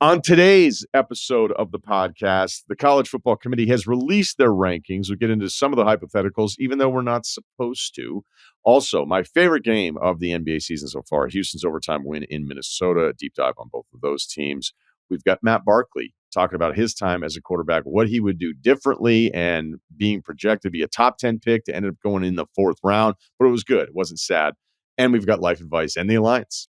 On today's episode of the podcast, the College Football Committee has released their rankings. We'll get into some of the hypotheticals, even though we're not supposed to. Also, my favorite game of the NBA season so far, Houston's overtime win in Minnesota. A deep dive on both of those teams. We've got Matt Barkley talking about his time as a quarterback, what he would do differently, and being projected to be a top 10 pick to end up going in the fourth round. But it was good. It wasn't sad. And we've got life advice and the Alliance.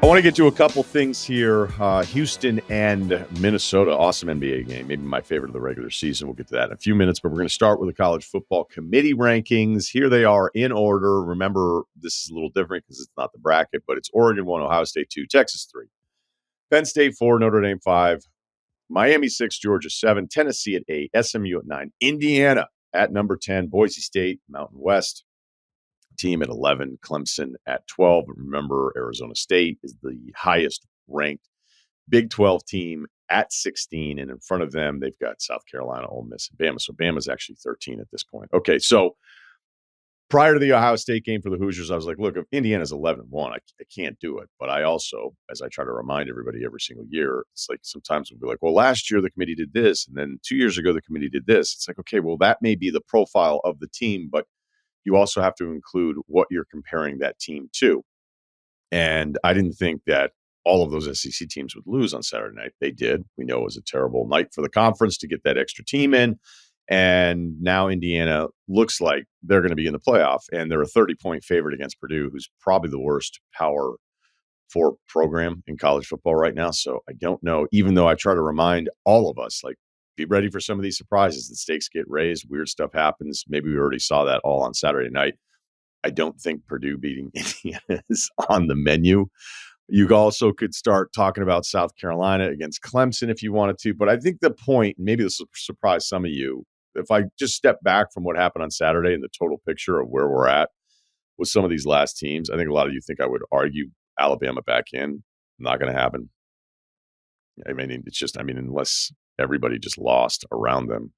I want to get to a couple things here. Houston and Minnesota, awesome NBA game. Maybe my favorite of the regular season. We'll get to that in a few minutes, but we're going to start with the College Football Committee rankings. Here they are in order. Remember, this is a little different because it's not the bracket, but it's Oregon 1, Ohio State 2, Texas 3, Penn State 4, Notre Dame 5, Miami 6, Georgia 7, Tennessee at 8, SMU at 9, Indiana at number 10, Boise State, Mountain West team at 11, Clemson at 12. Remember, Arizona State is the highest ranked Big 12 team at 16. And in front of them, they've got South Carolina, Ole Miss, and Bama. So Bama's actually 13 at this point. Okay, so prior to the Ohio State game for the Hoosiers, I was like, look, if Indiana's 11-1, I can't do it. But I also, as I try to remind everybody every single year, it's like sometimes we'll be like, well, last year the committee did this. And then 2 years ago, the committee did this. It's like, okay, well, that may be the profile of the team, but you also have to include what you're comparing that team to. And I didn't think that all of those SEC teams would lose on Saturday night. They did. We know it was a terrible night for the conference to get that extra team in. And now Indiana looks like they're going to be in the playoff. And they're a 30-point favorite against Purdue, who's probably the worst Power 4 program in college football right now. So I don't know, even though I try to remind all of us, like, be ready for some of these surprises. The stakes get raised. Weird stuff happens. Maybe we already saw that all on Saturday night. I don't think Purdue beating Indiana is on the menu. You also could start talking about South Carolina against Clemson if you wanted to. But I think the point, maybe this will surprise some of you, if I just step back from what happened on Saturday and the total picture of where we're at with some of these last teams, I think a lot of you think I would argue Alabama back in. Not going to happen. I mean, it's just, unless everybody just lost around them.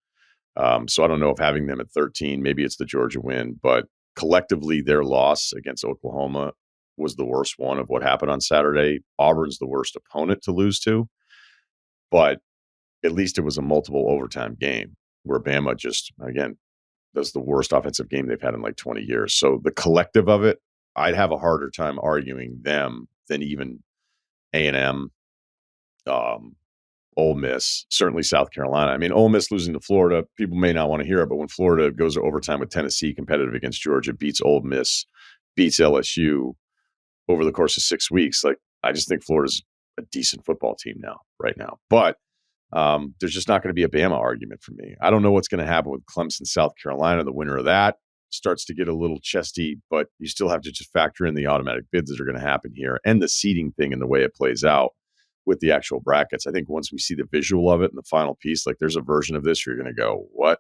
So I don't know if having them at 13, maybe it's the Georgia win, but collectively their loss against Oklahoma was the worst one of what happened on Saturday. Auburn's the worst opponent to lose to, but at least it was a multiple overtime game where Bama just, again, does the worst offensive game they've had in like 20 years. So the collective of it, I'd have a harder time arguing them than even A&M, Ole Miss, certainly South Carolina. I mean, Ole Miss losing to Florida, people may not want to hear it, but when Florida goes to overtime with Tennessee, competitive against Georgia, beats Ole Miss, beats LSU over the course of 6 weeks, like, I just think Florida's a decent football team right now. But there's just not going to be a Bama argument for me. I don't know what's going to happen with Clemson, South Carolina. The winner of that starts to get a little chesty, but you still have to just factor in the automatic bids that are going to happen here and the seeding thing and the way it plays out with the actual brackets. I think once we see the visual of it in the final piece, like, there's a version of this, you're going to go, what?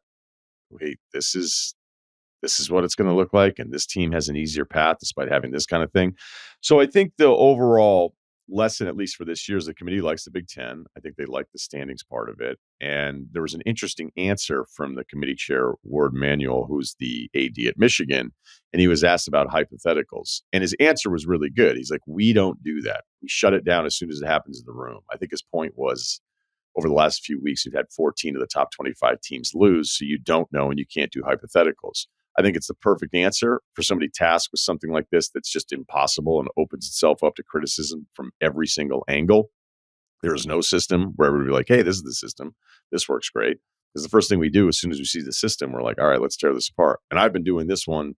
Wait, this is what it's going to look like. And this team has an easier path despite having this kind of thing. So I think the overall lesson, at least for this year, is the committee likes the Big Ten. I think they like the standings part of it. And there was an interesting answer from the committee chair, Ward Manuel, who's the AD at Michigan. And he was asked about hypotheticals. And his answer was really good. He's like, we don't do that. We shut it down as soon as it happens in the room. I think his point was, over the last few weeks, you've had 14 of the top 25 teams lose. So you don't know and you can't do hypotheticals. I think it's the perfect answer for somebody tasked with something like this that's just impossible and opens itself up to criticism from every single angle. There is no system where everybody be like, hey, this is the system. This works great. Because the first thing we do as soon as we see the system, we're like, all right, let's tear this apart. And I've been doing this one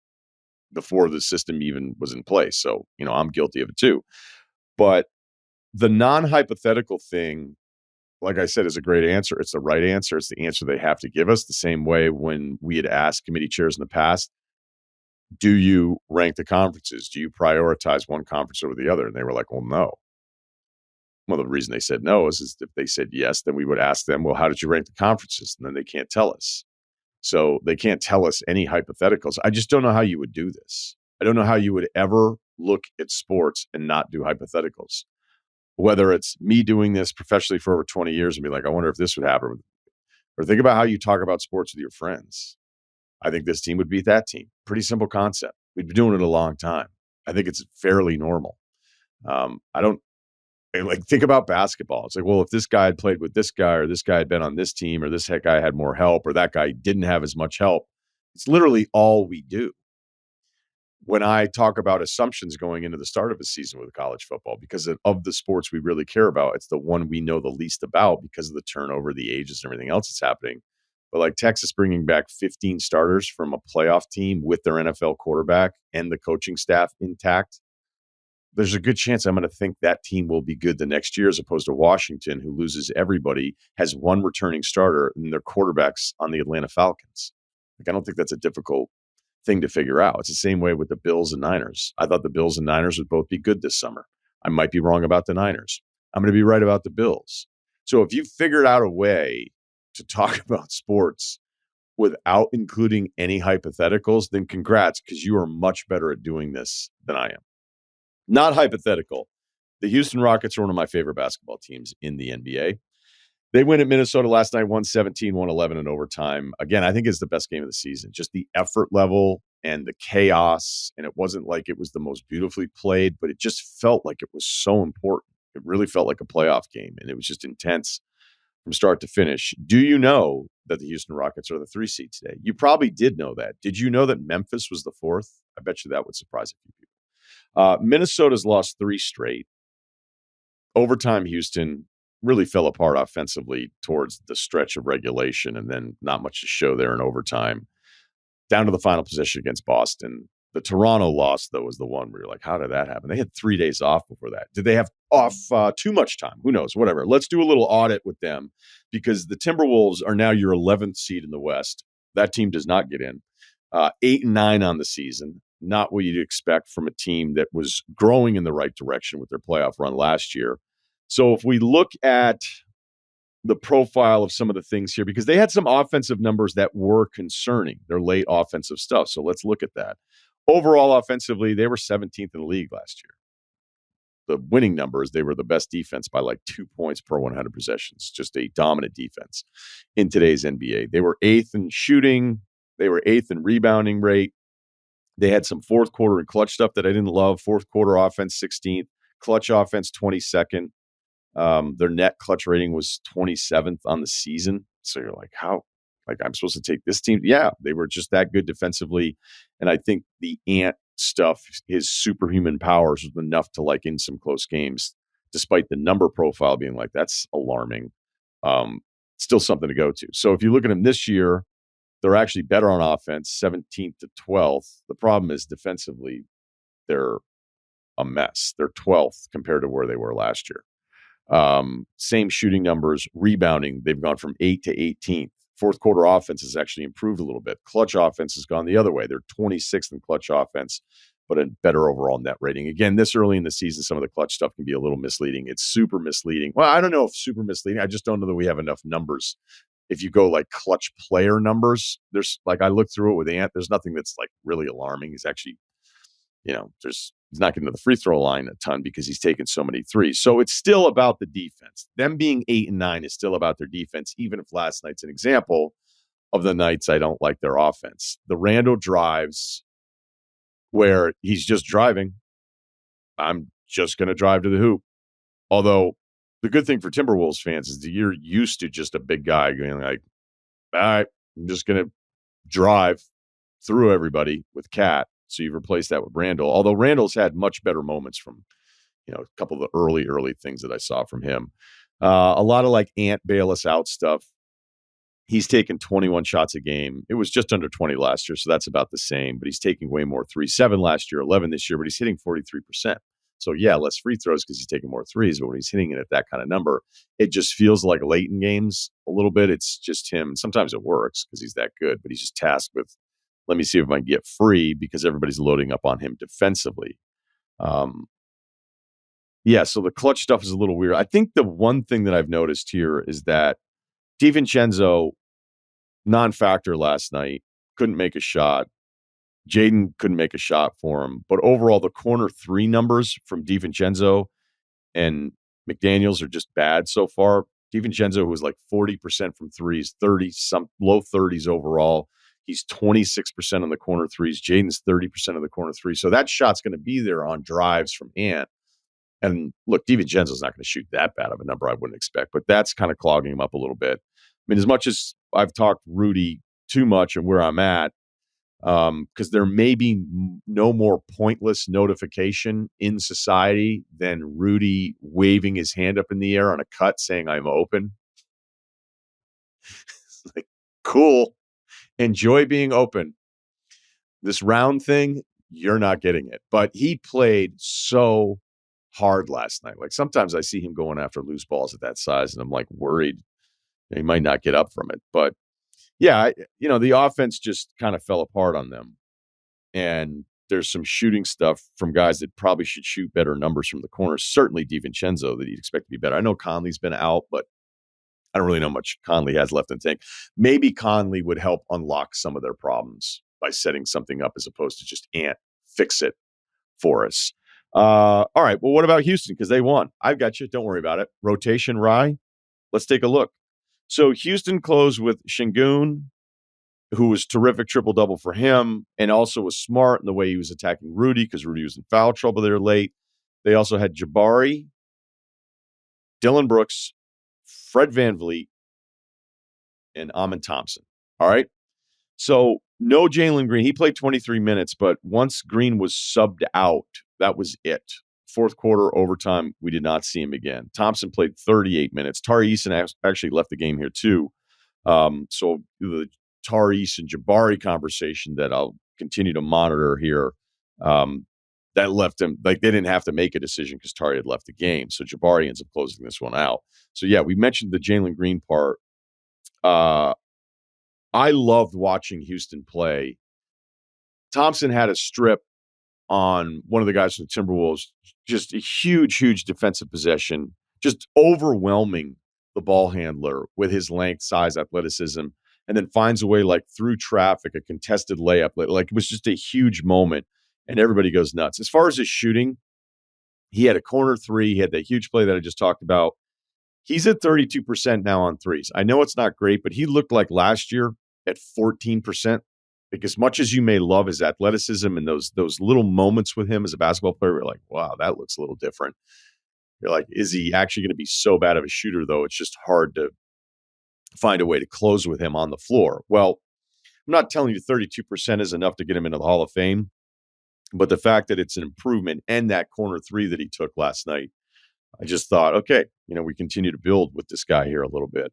before the system even was in place. So, I'm guilty of it too. But the non-hypothetical thing, like I said, is a great answer. It's the right answer. It's the answer they have to give us. The same way when we had asked committee chairs in the past, do you rank the conferences? Do you prioritize one conference over the other? And they were like, well, no. Well, the reason they said no is if they said yes, then we would ask them, well, how did you rank the conferences? And then they can't tell us. So they can't tell us any hypotheticals. I just don't know how you would do this. I don't know how you would ever look at sports and not do hypotheticals. Whether it's me doing this professionally for over 20 years and be like, I wonder if this would happen. Or think about how you talk about sports with your friends. I think this team would beat that team. Pretty simple concept. We've been doing it a long time. I think it's fairly normal. I don't like think about basketball. It's like, well, if this guy had played with this guy, or this guy had been on this team, or this guy had more help, or that guy didn't have as much help. It's literally all we do. When I talk about assumptions going into the start of a season with college football, because of the sports we really care about, it's the one we know the least about because of the turnover, the ages, and everything else that's happening. But like Texas bringing back 15 starters from a playoff team with their NFL quarterback and the coaching staff intact, there's a good chance I'm going to think that team will be good the next year, as opposed to Washington, who loses everybody, has one returning starter, and their quarterback's on the Atlanta Falcons. Like, I don't think that's a difficult thing to figure out. It's the same way with the Bills and Niners. I thought the Bills and Niners would both be good this summer. I might be wrong about the Niners. I'm going to be right about the Bills. So if you figured out a way to talk about sports without including any hypotheticals, then congrats, because you are much better at doing this than I am. Not hypothetical. The Houston Rockets are one of my favorite basketball teams in the NBA. They win at Minnesota last night, 117, 111 in overtime. Again, I think it's the best game of the season. Just the effort level and the chaos. And it wasn't like it was the most beautifully played, but it just felt like it was so important. It really felt like a playoff game, and it was just intense from start to finish. Do you know that the Houston Rockets are the 3 seed today? You probably did know that. Did you know that Memphis was the 4th? I bet you that would surprise a few people. Minnesota's lost 3 straight. Overtime, Houston really fell apart offensively towards the stretch of regulation, and then not much to show there in overtime. Down to the final possession against Boston. The Toronto loss, though, was the one where you're like, how did that happen? They had 3 days off before that. Did they have off too much time? Who knows? Whatever. Let's do a little audit with them, because the Timberwolves are now your 11th seed in the West. That team does not get in. 8-9 on the season. Not what you'd expect from a team that was growing in the right direction with their playoff run last year. So if we look at the profile of some of the things here, because they had some offensive numbers that were concerning, their late offensive stuff. So let's look at that. Overall, offensively, they were 17th in the league last year. The winning numbers, they were the best defense by like 2 points per 100 possessions, just a dominant defense in today's NBA. They were 8th in shooting. They were 8th in rebounding rate. They had some fourth quarter and clutch stuff that I didn't love. Fourth quarter offense, 16th. Clutch offense, 22nd. Their net clutch rating was 27th on the season. So you're like, how? Like, I'm supposed to take this team? Yeah, they were just that good defensively. And I think the Ant stuff, his superhuman powers, was enough to, like, in some close games, despite the number profile being like, that's alarming. Still something to go to. So if you look at him this year, they're actually better on offense, 17th to 12th. The problem is defensively, they're a mess. They're 12th compared to where they were last year. Same shooting numbers. Rebounding, they've gone from 8th to 18th. Fourth quarter offense has actually improved a little bit. Clutch offense has gone the other way. They're 26th in clutch offense, but a better overall net rating. Again, this early in the season, some of the clutch stuff can be a little misleading. It's super misleading. Well, I don't know if super misleading. I just don't know that we have enough numbers. If you go like clutch player numbers, there's like, I looked through it with Ant. There's nothing that's like really alarming. He's actually, he's not getting to the free throw line a ton because he's taken so many threes. So it's still about the defense. Them being 8-9 is still about their defense, even if last night's an example of the nights I don't like their offense. The Randall drives where he's just driving. I'm just going to drive to the hoop. Although the good thing for Timberwolves fans is that you're used to just a big guy going like, all right, I'm just going to drive through everybody with Cat. So you've replaced that with Randall. Although Randall's had much better moments from, a couple of the early things that I saw from him. A lot of like Ant bail us out stuff. He's taken 21 shots a game. It was just under 20 last year, so that's about the same. But he's taking way more threes. 7 last year, 11 this year, but he's hitting 43%. So, yeah, less free throws because he's taking more threes. But when he's hitting it at that kind of number, it just feels like late in games a little bit. It's just him. Sometimes it works because he's that good, but he's just tasked with, let me see if I can get free because everybody's loading up on him defensively. So the clutch stuff is a little weird. I think the one thing that I've noticed here is that DiVincenzo, non-factor last night, couldn't make a shot. Jaden couldn't make a shot for him. But overall, the corner 3 numbers from DiVincenzo and McDaniels are just bad so far. DiVincenzo, who was like 40% from threes, 30 some low 30s overall. He's 26% on the corner threes. Jaden's 30% of the corner threes. So that shot's going to be there on drives from Ant. And look, DiVincenzo's not going to shoot that bad of a number, I wouldn't expect, but that's kind of clogging him up a little bit. I mean, as much as I've talked Rudy too much and where I'm at, because there may be no more pointless notification in society than Rudy waving his hand up in the air on a cut saying, I'm open. It's like, cool. Enjoy being open. This round thing, you're not getting it. But he played so hard last night. Like sometimes I see him going after loose balls at that size, and I'm like worried he might not get up from it. But yeah, the offense just kind of fell apart on them. And there's some shooting stuff from guys that probably should shoot better numbers from the corners. Certainly DiVincenzo that you'd expect to be better. I know Conley's been out, but I don't really know much Conley has left in the tank. Maybe Conley would help unlock some of their problems by setting something up as opposed to just Ant fix it for us. All right. Well, what about Houston? Because they won. I've got you. Don't worry about it. Rotation, Rye. Let's take a look. So Houston closed with Şengün, who was terrific triple-double for him, and also was smart in the way he was attacking Rudy because Rudy was in foul trouble there late. They also had Jabari, Dillon Brooks, Fred VanVleet, and Amen Thompson. All right? So no Jalen Green. He played 23 minutes, but once Green was subbed out, that was it. Fourth quarter, overtime, we did not see him again. Thompson played 38 minutes. Tari Eason actually left the game here too. So the Tari and Jabari conversation that I'll continue to monitor here, that left them, like they didn't have to make a decision because Tari had left the game. So Jabari ends up closing this one out. So yeah, we mentioned the Jalen Green part. I loved watching Houston play. Thompson had a strip on one of the guys from the Timberwolves, just a huge defensive possession, just overwhelming the ball handler with his length, size, athleticism, and then finds a way, like through traffic, a contested layup. Like it was just a huge moment, and everybody goes nuts. As far as his shooting, he had a corner three. He had that huge play that I just talked about. He's at 32% now on threes. I know it's not great, but he looked like last year at 14%. Like as much as you may love his athleticism and those little moments with him as a basketball player, you're like, wow, that looks a little different. You're like, is he actually going to be so bad of a shooter, though? It's just hard to find a way to close with him on the floor. Well, I'm not telling you 32% is enough to get him into the Hall of Fame, but the fact that it's an improvement and that corner three that he took last night, I just thought, okay, we continue to build with this guy here a little bit.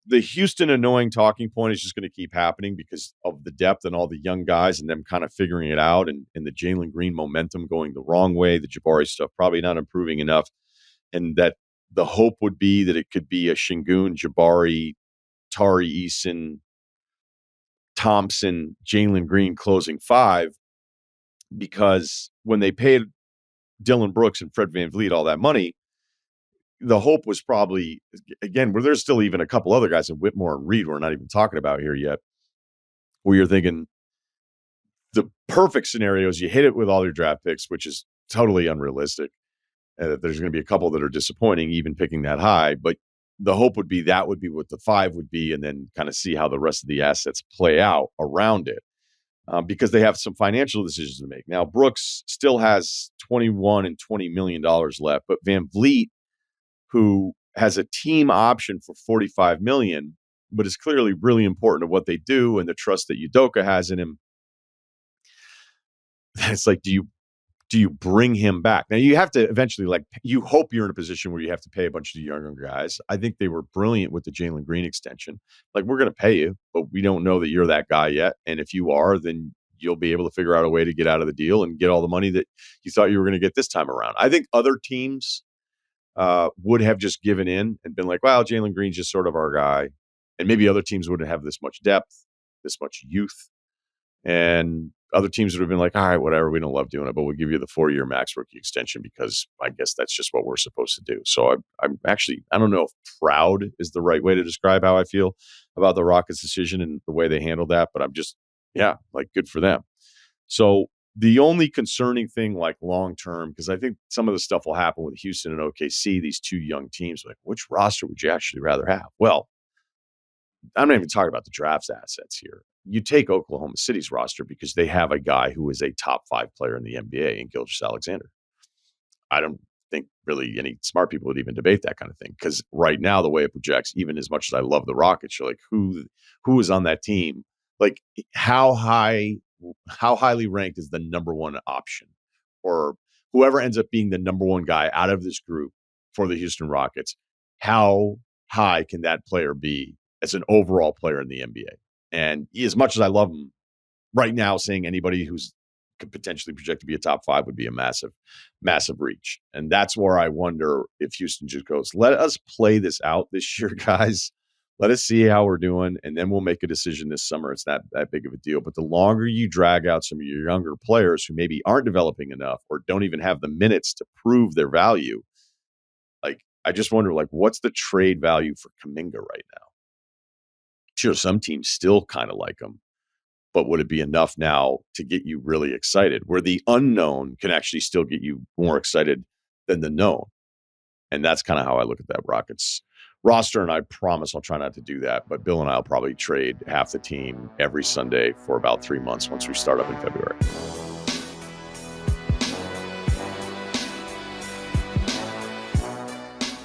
The Houston annoying talking point is just going to keep happening because of the depth and all the young guys and them kind of figuring it out and the Jalen Green momentum going the wrong way, the Jabari stuff probably not improving enough, and that the hope would be that it could be a Şengün, Jabari, Tari Eason, Thompson, Jalen Green closing five, because when they paid Dillon Brooks and Fred VanVleet all that money, the hope was probably, again, where there's still even a couple other guys in Whitmore and Reed we're not even talking about here yet, where you're thinking the perfect scenario is you hit it with all your draft picks, which is totally unrealistic. There's going to be a couple that are disappointing, even picking that high. But the hope would be that would be what the five would be, and then kind of see how the rest of the assets play out around it. Because they have some financial decisions to make. Now, Brooks still has $21 and $20 million left, but VanVleet, who has a team option for $45 million, but is clearly really important to what they do and the trust that Udoka has in him. It's like, do you bring him back? Now you have to eventually, you hope you're in a position where you have to pay a bunch of the younger guys. I think they were brilliant with the Jalen Green extension. Like, we're going to pay you, but we don't know that you're that guy yet. And if you are, then you'll be able to figure out a way to get out of the deal and get all the money that you thought you were going to get this time around. I think other teams would have just given in and been like, well, Jalen Green's just sort of our guy. And maybe other teams wouldn't have this much depth, this much youth. And other teams would have been like, all right, whatever, we don't love doing it, but we'll give you the 4-year max rookie extension because I guess that's just what we're supposed to do. So I'm actually, I don't know if proud is the right way to describe how I feel about the Rockets' decision and the way they handled that, but I'm just, good for them. So The only concerning thing, like long term, because I think some of the stuff will happen with Houston and OKC, these two young teams, like which roster would you actually rather have? Well, I'm not even talking about the draft's assets here. You take Oklahoma City's roster because they have a guy who is a top 5 player in the NBA in Gilgeous-Alexander. I don't think really any smart people would even debate that kind of thing, because right now the way it projects, even as much as I love the Rockets, you're like, who is on that team? Like how highly ranked is the number one option, or whoever ends up being the number one guy out of this group for the Houston Rockets? How high can that player be as an overall player in the NBA? And as much as I love him right now, saying anybody who's could potentially project to be a top 5 would be a massive reach. And that's where I wonder if Houston just goes, let us play this out this year, guys. Let us see how we're doing, and then we'll make a decision this summer. It's not that big of a deal. But the longer you drag out some of your younger players who maybe aren't developing enough or don't even have the minutes to prove their value, like I just wonder, like, what's the trade value for Kuminga right now? Sure, some teams still kind of like him, but would it be enough now to get you really excited, where the unknown can actually still get you more excited than the known? And that's kind of how I look at that Rockets roster. And I promise I'll try not to do that. But Bill and I will probably trade half the team every Sunday for about 3 months once we start up in February.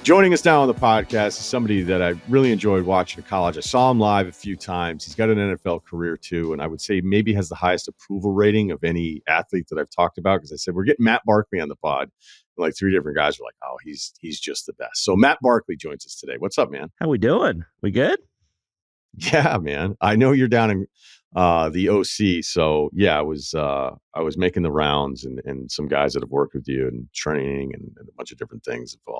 Joining us now on the podcast is somebody that I really enjoyed watching at college. I saw him live a few times. He's got an NFL career too, and I would say maybe has the highest approval rating of any athlete that I've talked about, because I said, we're getting Matt Barkley on the pod. And like 3 different guys were like, oh, he's just the best. So Matt Barkley joins us today. What's up, man? How we doing? We good? Yeah, man. I know you're down in the OC. So yeah, I was making the rounds, and some guys that have worked with you and training and a bunch of different things have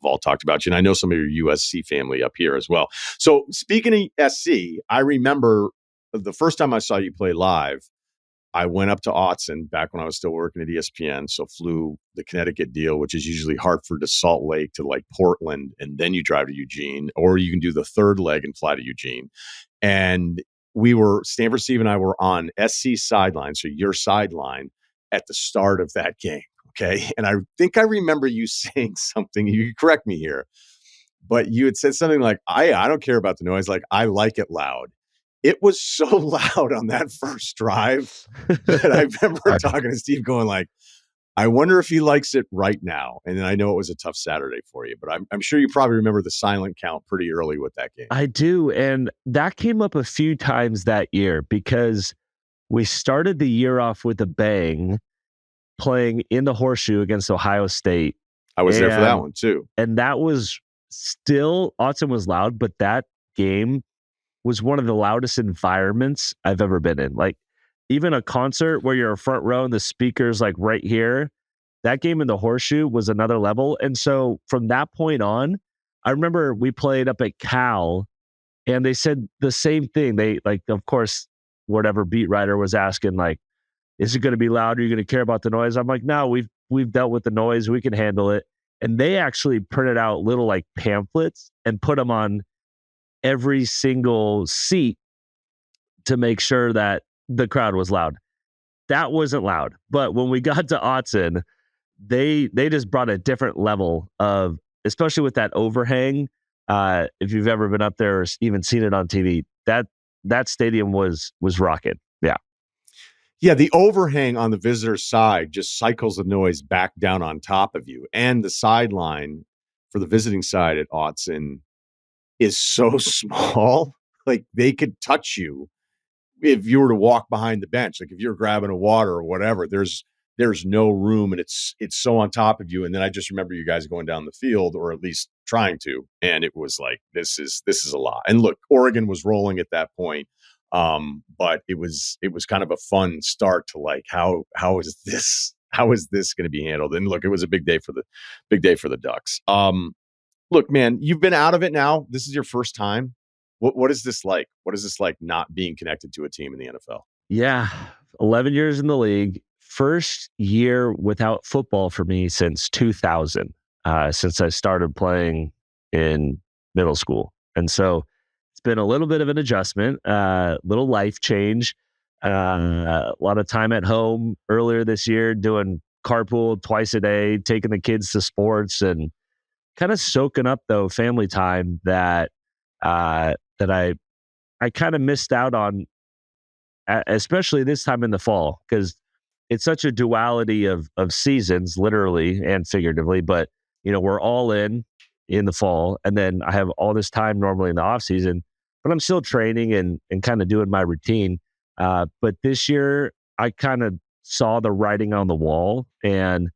all talked about you. And I know some of your USC family up here as well. So speaking of SC, I remember the first time I saw you play live, I went up to Autzen back when I was still working at ESPN. So flew the Connecticut deal, which is usually Hartford to Salt Lake to like Portland, and then you drive to Eugene, or you can do the third leg and fly to Eugene. And Stanford Steve and I were on SC sideline, so your sideline, at the start of that game. Okay. And I think I remember you saying something, you can correct me here, but you had said something like, I don't care about the noise. Like, I like it loud. It was so loud on that first drive that I remember talking to Steve going like, I wonder if he likes it right now. And then I know it was a tough Saturday for you, but I'm sure you probably remember the silent count pretty early with that game. I do. And that came up a few times that year because we started the year off with a bang playing in the Horseshoe against Ohio State. I was there for that one too. And that was still, Autzen was loud, but that game was one of the loudest environments I've ever been in. Like, even a concert where you're a front row and the speaker's like right here, that game in the Horseshoe was another level. And so from that point on, I remember we played up at Cal and they said the same thing. They like, of course, whatever beat writer was asking, like, is it going to be loud? Are you going to care about the noise? I'm like, no, we've dealt with the noise. We can handle it. And they actually printed out little like pamphlets and put them on every single seat to make sure that the crowd was loud. That wasn't loud. But when we got to Autzen, they just brought a different level of, especially with that overhang. If you've ever been up there or even seen it on TV, that stadium was rocking. Yeah. Yeah, the overhang on the visitor side just cycles the noise back down on top of you. And the sideline for the visiting side at Autzen is so small, like they could touch you if you were to walk behind the bench. Like if you're grabbing a water or whatever, there's no room, and it's so on top of you. And then I just remember you guys going down the field, or at least trying to, and it was like, this is a lot. And look, Oregon was rolling at that point. But it was kind of a fun start to like, how is this going to be handled? And look, it was a big day for the Ducks. Look, man, you've been out of it now. This is your first time. What is this like? What is this like not being connected to a team in the NFL? Yeah. 11 years in the league. First year without football for me since 2000, since I started playing in middle school. And so it's been a little bit of an adjustment, little life change. A lot of time at home earlier this year, doing carpool twice a day, taking the kids to sports, and kind of soaking up though family time that I kind of missed out on, especially this time in the fall, because it's such a duality of seasons, literally and figuratively. But we're all in the fall, and then I have all this time normally in the off season, but I'm still training and kind of doing my routine. But this year, I kind of saw the writing on the wall and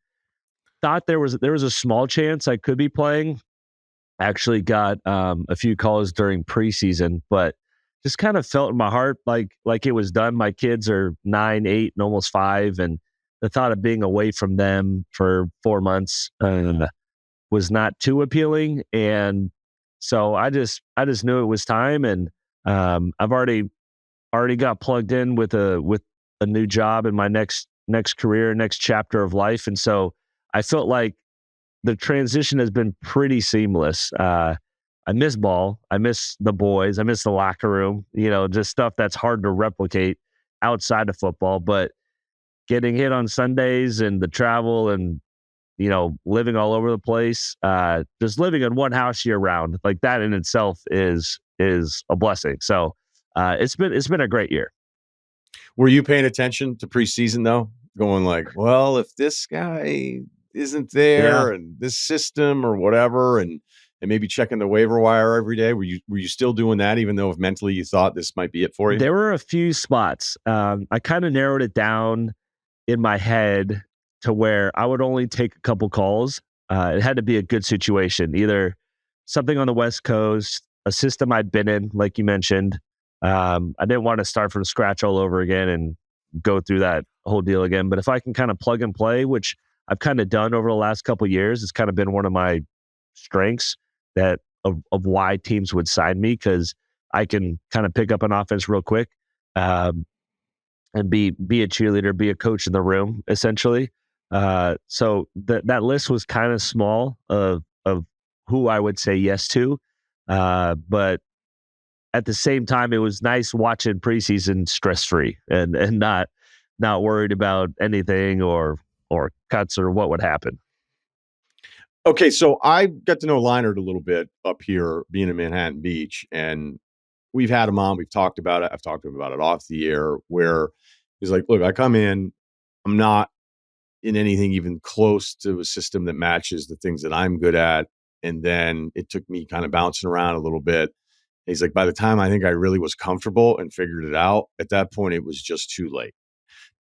thought there was a small chance I could be playing. Actually got a few calls during preseason, but just kind of felt in my heart like it was done. My kids are 9, 8, and almost 5, and the thought of being away from them for 4 months was not too appealing. And so I just knew it was time, and I've already got plugged in with a new job in my next career, next chapter of life, and so I felt like the transition has been pretty seamless. I miss ball. I miss the boys. I miss the locker room, just stuff that's hard to replicate outside of football. But getting hit on Sundays and the travel and, living all over the place, just living in one house year round, like that in itself is a blessing. So it's been a great year. Were you paying attention to preseason though? Going like, well, if this guy isn't Yeah. there and this system or whatever, and maybe checking the waiver wire every day. Were you still doing that, even though if mentally you thought this might be it for you? There were a few spots. I kind of narrowed it down in my head to where I would only take a couple calls. It had to be a good situation, either something on the West Coast, a system I'd been in, like you mentioned. I didn't want to start from scratch all over again and go through that whole deal again. But if I can kind of plug and play, which I've kind of done over the last couple of years, it's kind of been one of my strengths that of why teams would sign me, because I can kind of pick up an offense real quick. And be a cheerleader, be a coach in the room, essentially. So that list was kind of small of who I would say yes to, but at the same time, it was nice watching preseason stress free and not worried about anything or cuts or what would happen. Okay, so I got to know Leinart a little bit up here, being in Manhattan Beach, and we've had him on. We've talked about it. I've talked to him about it off the air, where he's like, "Look, I come in, I'm not in anything even close to a system that matches the things that I'm good at, and then it took me kind of bouncing around a little bit." He's like, "By the time I think I really was comfortable and figured it out, at that point, it was just too late."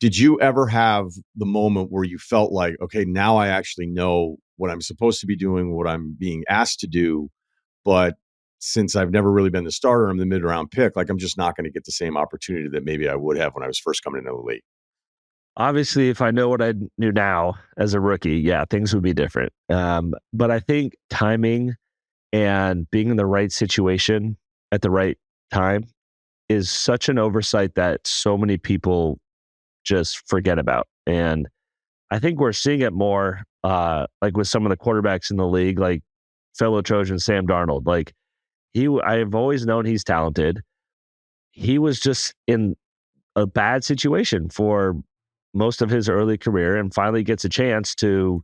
Did you ever have the moment where you felt like, okay, now I actually know what I'm supposed to be doing, what I'm being asked to do, but since I've never really been the starter, I'm the mid-round pick, like I'm just not going to get the same opportunity that maybe I would have when I was first coming into the league? Obviously, if I know what I knew now as a rookie, yeah, things would be different. But I think timing and being in the right situation at the right time is such an oversight that so many people just forget about. And I think we're seeing it more, like with some of the quarterbacks in the league, like fellow Trojan Sam Darnold. Like I've always known he's talented. He was just in a bad situation for most of his early career, and finally gets a chance to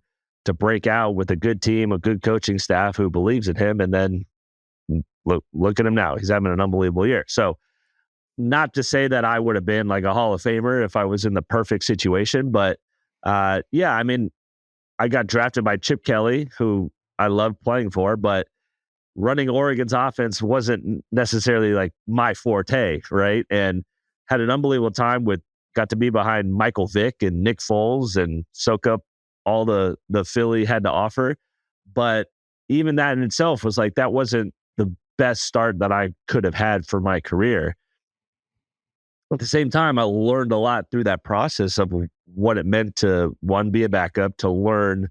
break out with a good team, a good coaching staff who believes in him, and then look at him now. He's having an unbelievable year. So, not to say that I would have been like a Hall of Famer if I was in the perfect situation, but yeah, I mean, I got drafted by Chip Kelly, who I loved playing for, but running Oregon's offense wasn't necessarily like my forte, right? And had an unbelievable time got to be behind Michael Vick and Nick Foles and soak up all the Philly had to offer. But even that in itself was like, that wasn't the best start that I could have had for my career. At the same time, I learned a lot through that process of what it meant to, one, be a backup, to learn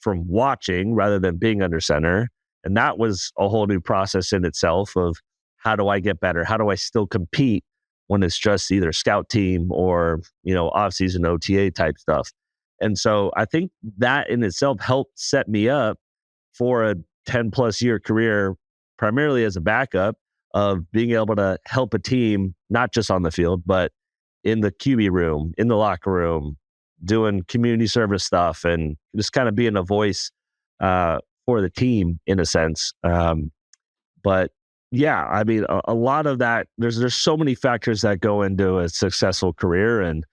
from watching rather than being under center. And that was a whole new process in itself of how do I get better? How do I still compete when it's just either scout team or, off-season OTA type stuff? And so I think that in itself helped set me up for a 10 plus year career, primarily as a backup, of being able to help a team, not just on the field, but in the QB room, in the locker room, doing community service stuff, and just kind of being a voice for the team in a sense. But yeah, I mean, a lot of that. There's so many factors that go into a successful career, and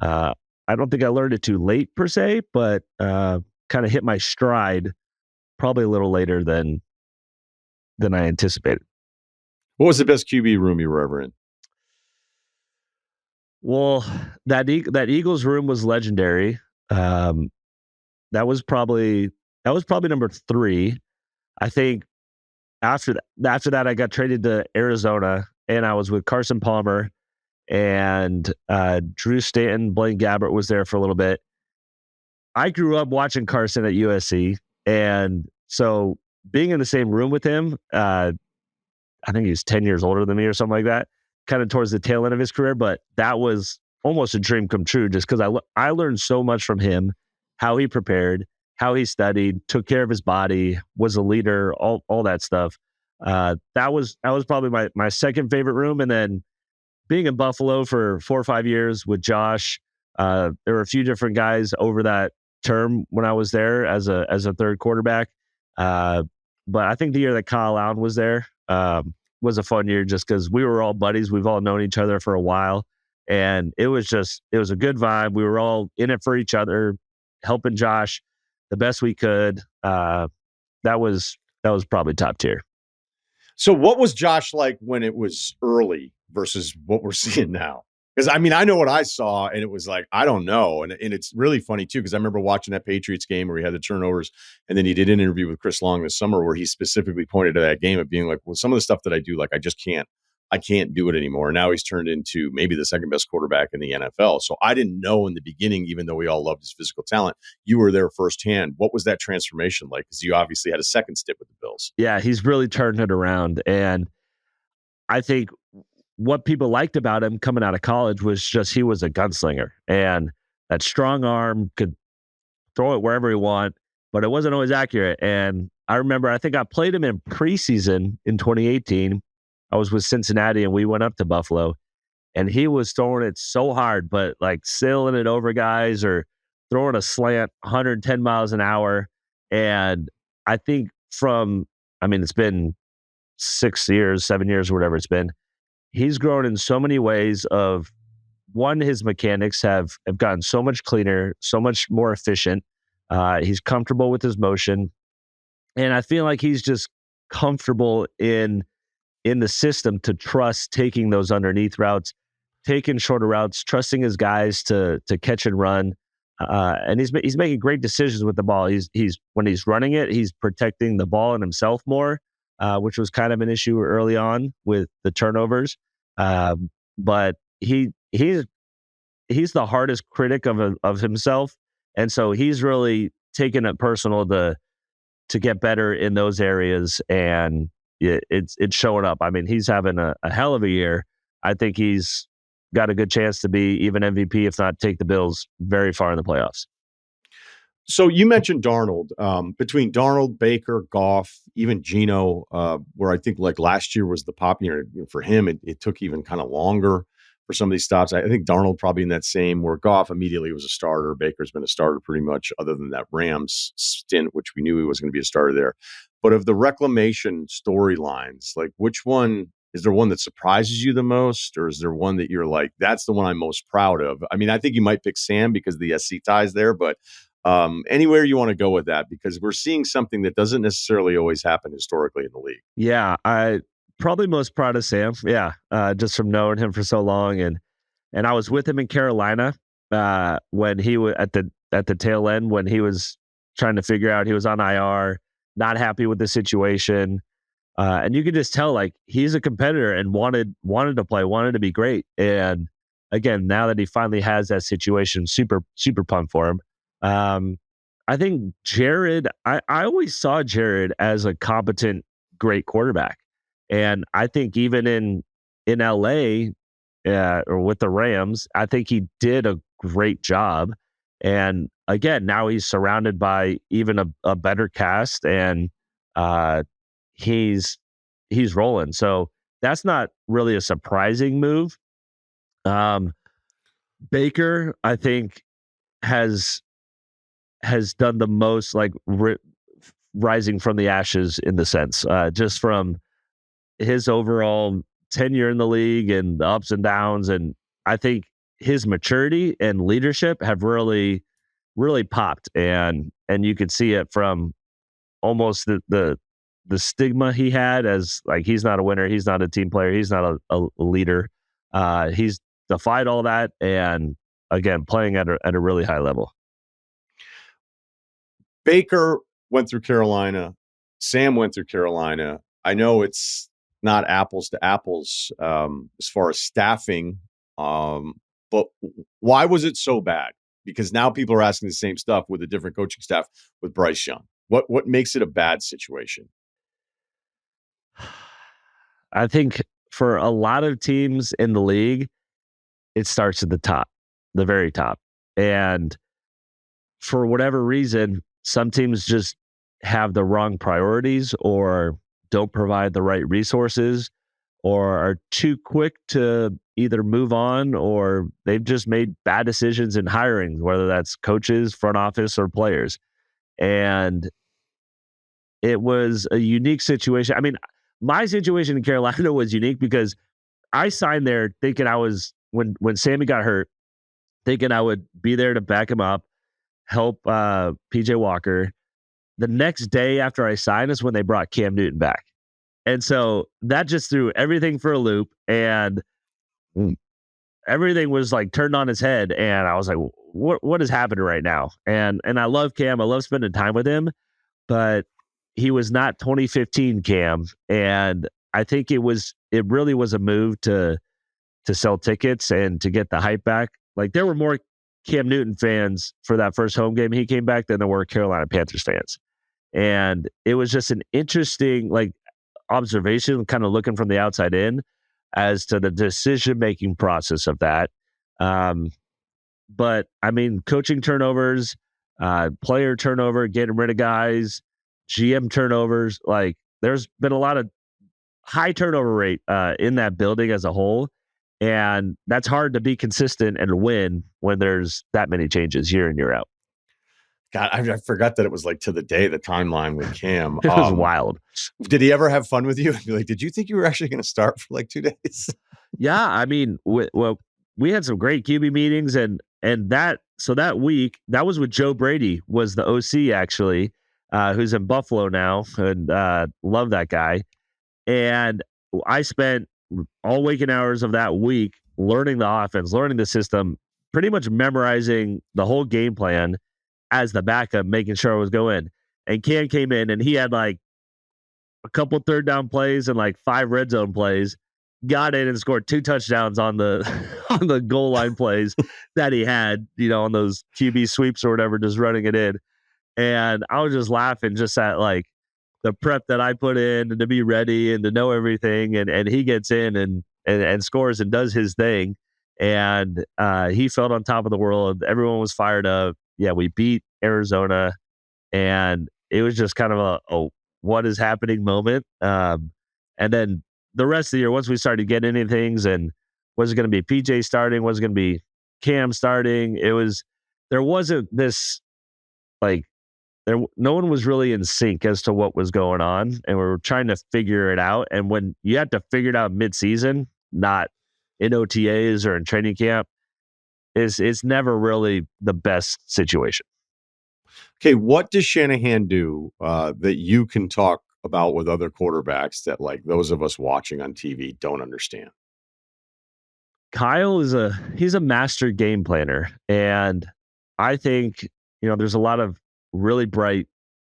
I don't think I learned it too late per se, but kind of hit my stride probably a little later than I anticipated. What was the best QB room you were ever in? Well, that Eagles room was legendary. Um, that was probably number 3. I think after that, I got traded to Arizona, and I was with Carson Palmer and Drew Stanton. Blaine Gabbert was there for a little bit. I grew up watching Carson at USC, and so being in the same room with him, I think he's 10 years older than me or something like that, kind of towards the tail end of his career. But that was almost a dream come true just because I learned so much from him, how he prepared, how he studied, took care of his body, was a leader, all that stuff. That was probably my second favorite room. And then being in Buffalo for 4 or 5 years with Josh, there were a few different guys over that term when I was there as a third quarterback. But I think the year that Kyle Allen was there was a fun year just because we were all buddies. We've all known each other for a while. And it was a good vibe. We were all in it for each other, helping Josh the best we could. That was probably top tier. So what was Josh like when it was early versus what we're seeing now? Because, I mean, I know what I saw, and it was like, I don't know. And it's really funny, too, because I remember watching that Patriots game where he had the turnovers, and then he did an interview with Chris Long this summer where he specifically pointed to that game of being like, well, some of the stuff that I do, like, I can't do it anymore. Now he's turned into maybe the second best quarterback in the NFL. So I didn't know in the beginning, even though we all loved his physical talent, you were there firsthand. What was that transformation like? Because you obviously had a second stint with the Bills. Yeah, he's really turned it around. And I think what people liked about him coming out of college was just he was a gunslinger, and that strong arm could throw it wherever he want, but it wasn't always accurate. And I remember, I think I played him in preseason in 2018. I was with Cincinnati and we went up to Buffalo, and he was throwing it so hard, but like sailing it over guys or throwing a slant 110 miles an hour. And I think it's been 6 years, 7 years, or whatever it's been. He's grown in so many ways of one, his mechanics have gotten so much cleaner, so much more efficient. He's comfortable with his motion. And I feel like he's just comfortable in the system to trust taking those underneath routes, taking shorter routes, trusting his guys to catch and run. And he's making great decisions with the ball. He's when he's running it, he's protecting the ball and himself more, which was kind of an issue early on with the turnovers. But he's the hardest critic of himself, and so he's really taken it personal to get better in those areas, and it's showing up. I mean, he's having a hell of a year. I think he's got a good chance to be even MVP, if not take the Bills very far in the playoffs. So you mentioned Darnold. Between Darnold, Baker, Goff, even Geno, where I think like last year was the pop year for him, it took even kind of longer for some of these stops. I think Darnold probably in that same, where Goff immediately was a starter. Baker's been a starter pretty much, other than that Rams stint, which we knew he was going to be a starter there. But of the reclamation storylines, like which one is there one that surprises you the most, or is there one that you're like, that's the one I'm most proud of? I mean, I think you might pick Sam because the SC ties there, but anywhere you want to go with that, because we're seeing something that doesn't necessarily always happen historically in the league. Yeah, I probably most proud of Sam. Yeah, just from knowing him for so long, and I was with him in Carolina when he was at the tail end when he was trying to figure out, he was on IR, not happy with the situation, and you could just tell like he's a competitor and wanted to play, wanted to be great. And again, now that he finally has that situation, super pumped for him. I think Jared, I always saw Jared as a competent, great quarterback. And I think even in LA or with the Rams, I think he did a great job. And again, now he's surrounded by even a better cast, and he's rolling. So that's not really a surprising move. Baker, I think, has done the most, like rising from the ashes in the sense, just from his overall tenure in the league and the ups and downs. And I think his maturity and leadership have really popped. And you could see it from almost the stigma he had as like, he's not a winner, he's not a team player, he's not a leader. He's defied all that. And again, playing at a really high level. Baker went through Carolina. Sam went through Carolina. I know it's not apples to apples as far as staffing, but why was it so bad? Because now people are asking the same stuff with a different coaching staff with Bryce Young. What makes it a bad situation? I think for a lot of teams in the league, it starts at the top, the very top. And for whatever reason, some teams just have the wrong priorities or don't provide the right resources or are too quick to either move on, or they've just made bad decisions in hiring, whether that's coaches, front office, or players. And it was a unique situation. I mean, my situation in Carolina was unique because I signed there thinking I was, when Sammy got hurt, thinking I would be there to back him up, help PJ Walker. The next day after I signed is when they brought Cam Newton back. And so that just threw everything for a loop, and everything was like turned on its head. And I was like, what is happening right now? And I love Cam. I love spending time with him, but he was not 2015 Cam. And I think it really was a move to sell tickets and to get the hype back. Like, there were more Cam Newton fans for that first home game he came back than there were Carolina Panthers fans. And it was just an interesting like observation, kind of looking from the outside in as to the decision-making process of that. But I mean, coaching turnovers, player turnover, getting rid of guys, GM turnovers, like there's been a lot of high turnover rate in that building as a whole. And that's hard to be consistent and win when there's that many changes year in, year out. God, I forgot that it was like to the day, the timeline with Cam. It was wild. Did he ever have fun with you? Like, did you think you were actually going to start for like 2 days? Yeah, I mean, we had some great QB meetings, and that week, that was with Joe Brady, was the OC actually, who's in Buffalo now, and love that guy. And I spent all waking hours of that week learning the offense, learning the system, pretty much memorizing the whole game plan as the backup, making sure I was going. And Cam came in, and he had like a couple third down plays and like 5 red zone plays, got in and scored 2 touchdowns on the on the goal line plays that he had, on those QB sweeps or whatever, just running it in. And I was just laughing just at like the prep that I put in and to be ready and to know everything. And he gets in and scores and does his thing. And he felt on top of the world. Everyone was fired up. Yeah, we beat Arizona. And it was just kind of a what is happening moment. And then the rest of the year, once we started getting into things, and was it going to be PJ starting? Was it going to be Cam starting? There wasn't this like, no one was really in sync as to what was going on, and we were trying to figure it out. And when you have to figure it out mid-season, not in OTAs or in training camp, it's never really the best situation. Okay, what does Shanahan do that you can talk about with other quarterbacks that like those of us watching on TV don't understand? Kyle he's a master game planner, and I think there's a lot of really bright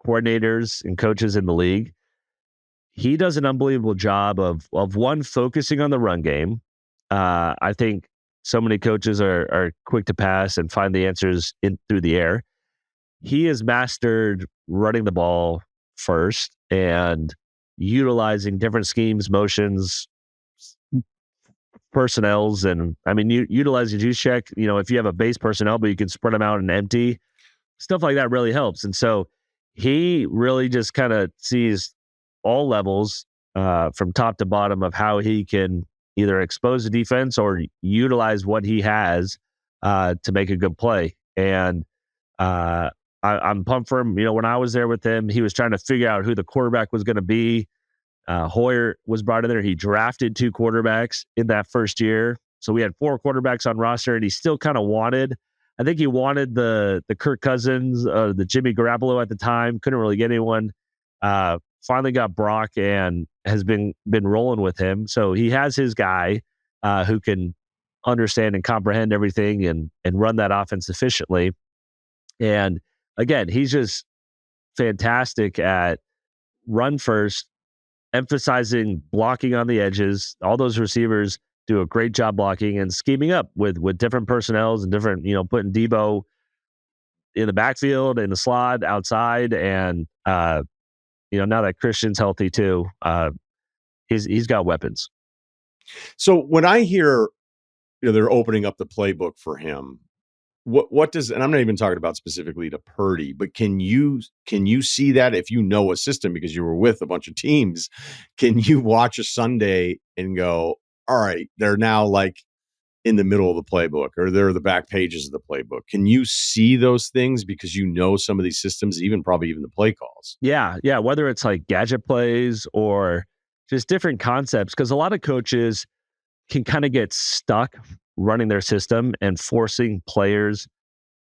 coordinators and coaches in the league. He does an unbelievable job of one, focusing on the run game. I think so many coaches are quick to pass and find the answers in through the air. He has mastered running the ball first and utilizing different schemes, motions, personnels. And I mean, you utilize your juice check, if you have a base personnel, but you can spread them out and empty, stuff like that really helps. And so he really just kind of sees all levels from top to bottom of how he can either expose the defense or utilize what he has to make a good play. And I'm pumped for him. When I was there with him, he was trying to figure out who the quarterback was going to be. Hoyer was brought in there. He drafted 2 quarterbacks in that first year. So we had 4 quarterbacks on roster, and he still kind of I think he wanted the Kirk Cousins, the Jimmy Garoppolo at the time. Couldn't really get anyone. Finally got Brock and has been rolling with him. So he has his guy who can understand and comprehend everything and run that offense efficiently. And again, he's just fantastic at run first, emphasizing blocking on the edges. All those receivers do a great job blocking and scheming up with different personnels and different, putting Debo in the backfield, in the slot, outside. And, now that Christian's healthy too, he's got weapons. So when I hear, they're opening up the playbook for him, what does, and I'm not even talking about specifically to Purdy, but can you see that if you know a system because you were with a bunch of teams? Can you watch a Sunday and go, all right, they're now like in the middle of the playbook, or they're the back pages of the playbook? Can you see those things because some of these systems, probably even the play calls? Yeah. Whether it's like gadget plays or just different concepts, because a lot of coaches can kind of get stuck running their system and forcing players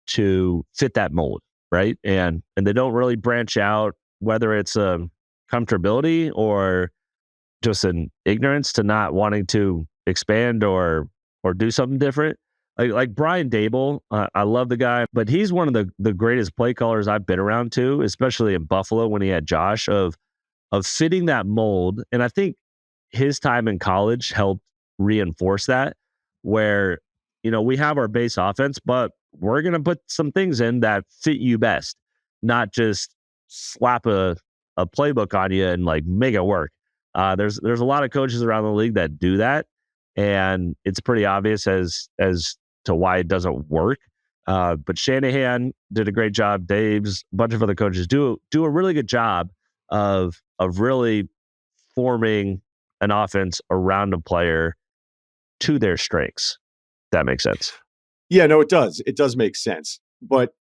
to fit that mold, right? And they don't really branch out, whether it's a comfortability or just an ignorance to not wanting to expand or do something different. Like Brian Dable, I love the guy, but he's one of the greatest play callers I've been around too, especially in Buffalo when he had Josh, of fitting that mold. And I think his time in college helped reinforce that, where we have our base offense, but we're going to put some things in that fit you best, not just slap a playbook on you and like make it work. There's a lot of coaches around the league that do that, and it's pretty obvious as to why it doesn't work. But Shanahan did a great job. Dave's, a bunch of other coaches do a really good job of really forming an offense around a player to their strengths. That makes sense. Yeah, no, it does. It does make sense. But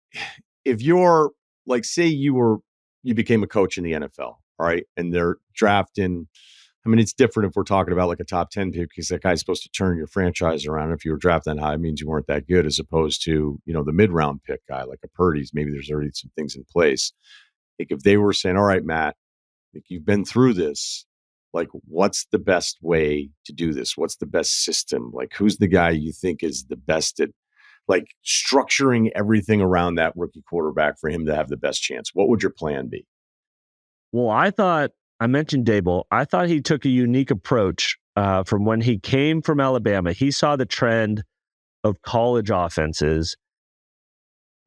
if you're like, say you became a coach in the NFL, all right, and they're drafting, it's different if we're talking about like a top 10 pick, because that guy's supposed to turn your franchise around. If you were drafted that high, it means you weren't that good, as opposed to, the mid-round pick guy like a Purdy's. Maybe there's already some things in place. Like if they were saying, all right, Matt, like you've been through this, like what's the best way to do this? What's the best system? Like who's the guy you think is the best at like structuring everything around that rookie quarterback for him to have the best chance? What would your plan be? Well, I mentioned Dable. I thought he took a unique approach from when he came from Alabama. He saw the trend of college offenses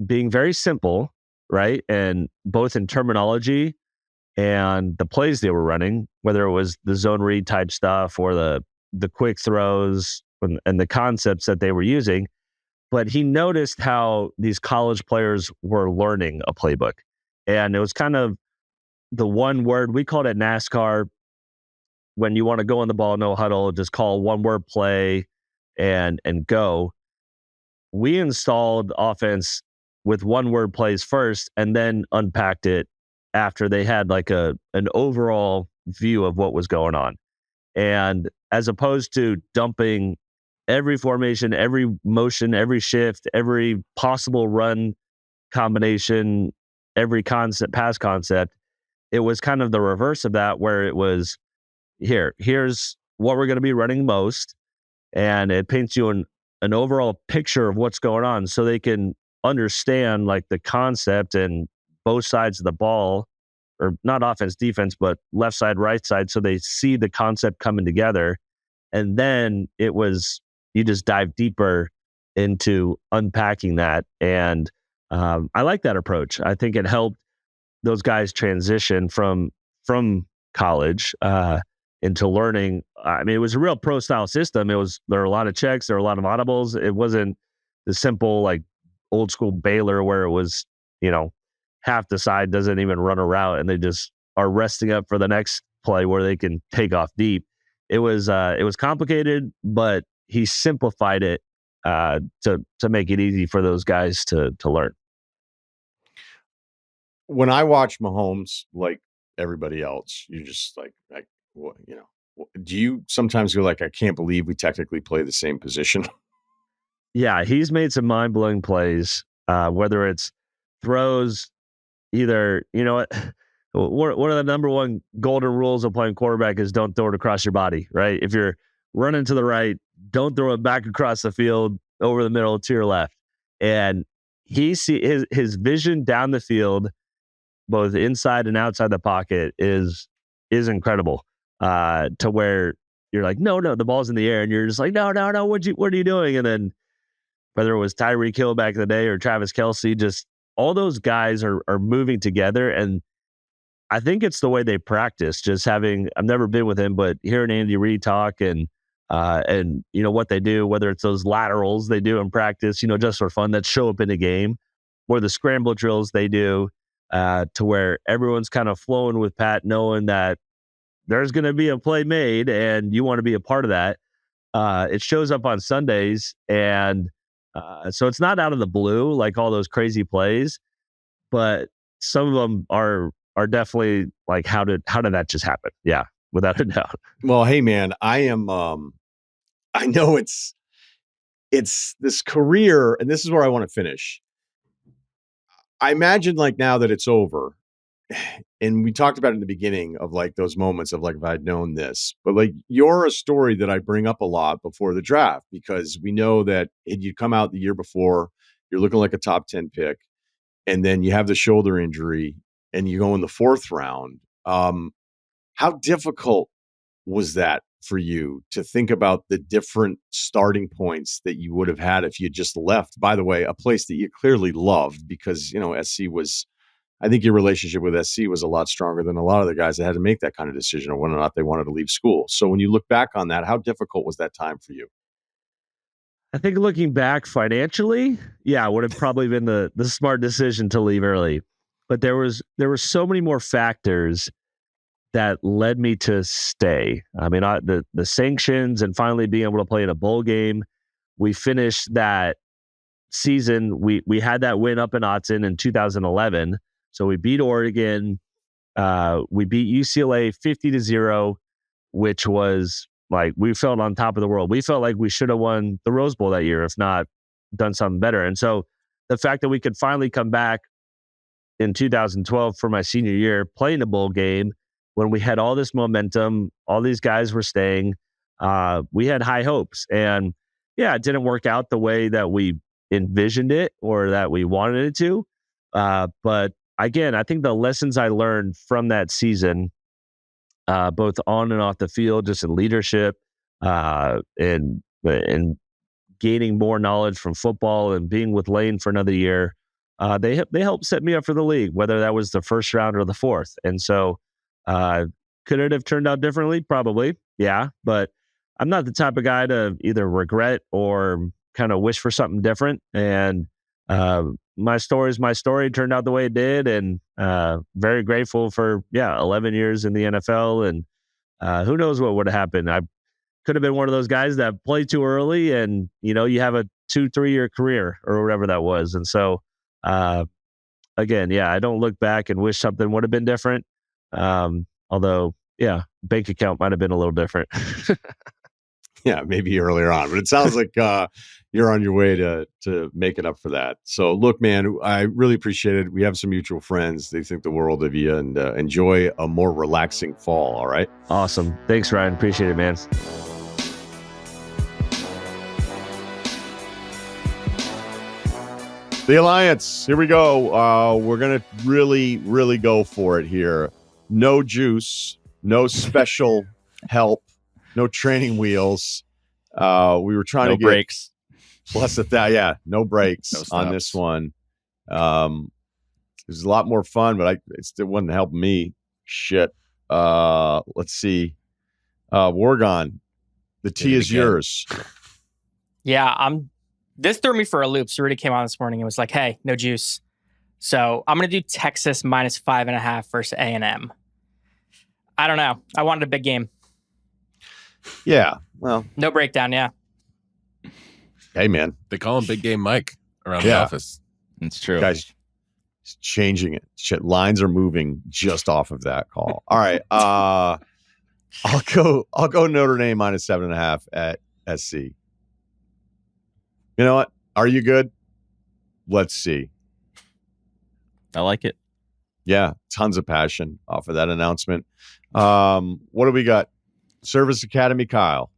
being very simple, right? And both in terminology and the plays they were running, whether it was the zone read type stuff or the quick throws and the concepts that they were using. But he noticed how these college players were learning a playbook. And it was kind of the one word, we called it NASCAR. When you want to go on the ball, no huddle, just call one word play and go. We installed offense with one word plays first and then unpacked it after they had like an overall view of what was going on. And as opposed to dumping every formation, every motion, every shift, every possible run combination, every pass concept, it was kind of the reverse of that, where it was here's what we're going to be running most. And it paints you an overall picture of what's going on so they can understand like the concept and both sides of the ball, or not offense, defense, but left side, right side. So they see the concept coming together. And then you just dive deeper into unpacking that. And I like that approach. I think it helped those guys transition from college into learning. It was a real pro style system. There were a lot of checks, there were a lot of audibles. It wasn't the simple like old school Baylor where it was, half the side doesn't even run a route and they just are resting up for the next play where they can take off deep. It was complicated, but he simplified it to make it easy for those guys to learn. When I watch Mahomes, like everybody else, you're just like what, do you sometimes feel like, I can't believe we technically play the same position? Yeah, he's made some mind-blowing plays, whether it's throws, either, one of the number one golden rules of playing quarterback is don't throw it across your body, right? If you're running to the right, don't throw it back across the field over the middle to your left. And his vision down the field, both inside and outside the pocket, is incredible. To where you're like, no, the ball's in the air, and you're just like, no, what are you doing? And then whether it was Tyreek Hill back in the day or Travis Kelce, just all those guys are moving together. And I think it's the way they practice. Just having, I've never been with him, but hearing Andy Reid talk and what they do, whether it's those laterals they do in practice, just for fun, that show up in a game, or the scramble drills they do, to where everyone's kind of flowing with Pat, knowing that there's going to be a play made and you want to be a part of that. It shows up on Sundays, and so it's not out of the blue like all those crazy plays, but some of them are definitely like, how did that just happen? Yeah, without a doubt. Well, hey man, I know it's this career, and this is where I want to finish. I imagine, like, now that it's over, and we talked about it in the beginning of like those moments of like, if I'd known this, but like, you're a story that I bring up a lot before the draft, because we know that you come out the year before, you're looking like a top 10 pick, and then you have the shoulder injury and you go in the 4th round. How difficult was that for you to think about the different starting points that you would have had if you just left, by the way, a place that you clearly loved, because, SC was, I think your relationship with SC was a lot stronger than a lot of the guys that had to make that kind of decision on whether or not they wanted to leave school. So when you look back on that, how difficult was that time for you? I think looking back financially, yeah, it would have probably been the smart decision to leave early. But there were so many more factors that led me to stay. I mean, the sanctions and finally being able to play in a bowl game. We finished that season. We had that win up in Autzen in 2011. So we beat Oregon. We beat UCLA 50-0, which was like, we felt on top of the world. We felt like we should have won the Rose Bowl that year, if not done something better. And so the fact that we could finally come back in 2012 for my senior year, playing a bowl game when we had all this momentum, all these guys were staying, we had high hopes. And yeah, it didn't work out the way that we envisioned it or that we wanted it to. But again, I think the lessons I learned from that season, both on and off the field, just in leadership, and gaining more knowledge from football and being with Lane for another year, they helped set me up for the league, whether that was the 1st round or the 4th. And so, could it have turned out differently? Probably, yeah. But I'm not the type of guy to either regret or kind of wish for something different. And my story is my story. Turned out the way it did, and very grateful for 11 years in the NFL. And who knows what would have happened? I could have been one of those guys that played too early, and you have a 2-3 year career or whatever that was. And so, again, I don't look back and wish something would have been different. Although, bank account might have been a little different. Yeah, maybe earlier on, but it sounds like you're on your way to making up for that. So look, man, I really appreciate it. We have some mutual friends. They think the world of you, and enjoy a more relaxing fall. All right. Awesome. Thanks, Ryan. Appreciate it, man. The Alliance. Here we go. We're going to really, really go for it here. No juice, no special help, no training wheels. We were trying to get breaks. Plus no breaks on this one. It was a lot more fun, but it still wasn't helping me. Shit. Let's see. Wargon, the tea is yours. Yeah, this threw me for a loop. Ceruti came on this morning and was like, hey, no juice. So I'm going to do Texas -5.5 versus A&M. I don't know. I wanted a big game. Yeah. Well, no breakdown. Yeah. Hey, man. They call him Big Game Mike around the office. It's true. Guys, changing it. Shit, lines are moving just off of that call. All right. I'll go Notre Dame minus 7.5 at SC. You know what? Are you good? Let's see. I like it. Yeah, tons of passion off of that announcement. What do we got? Service Academy, Kyle.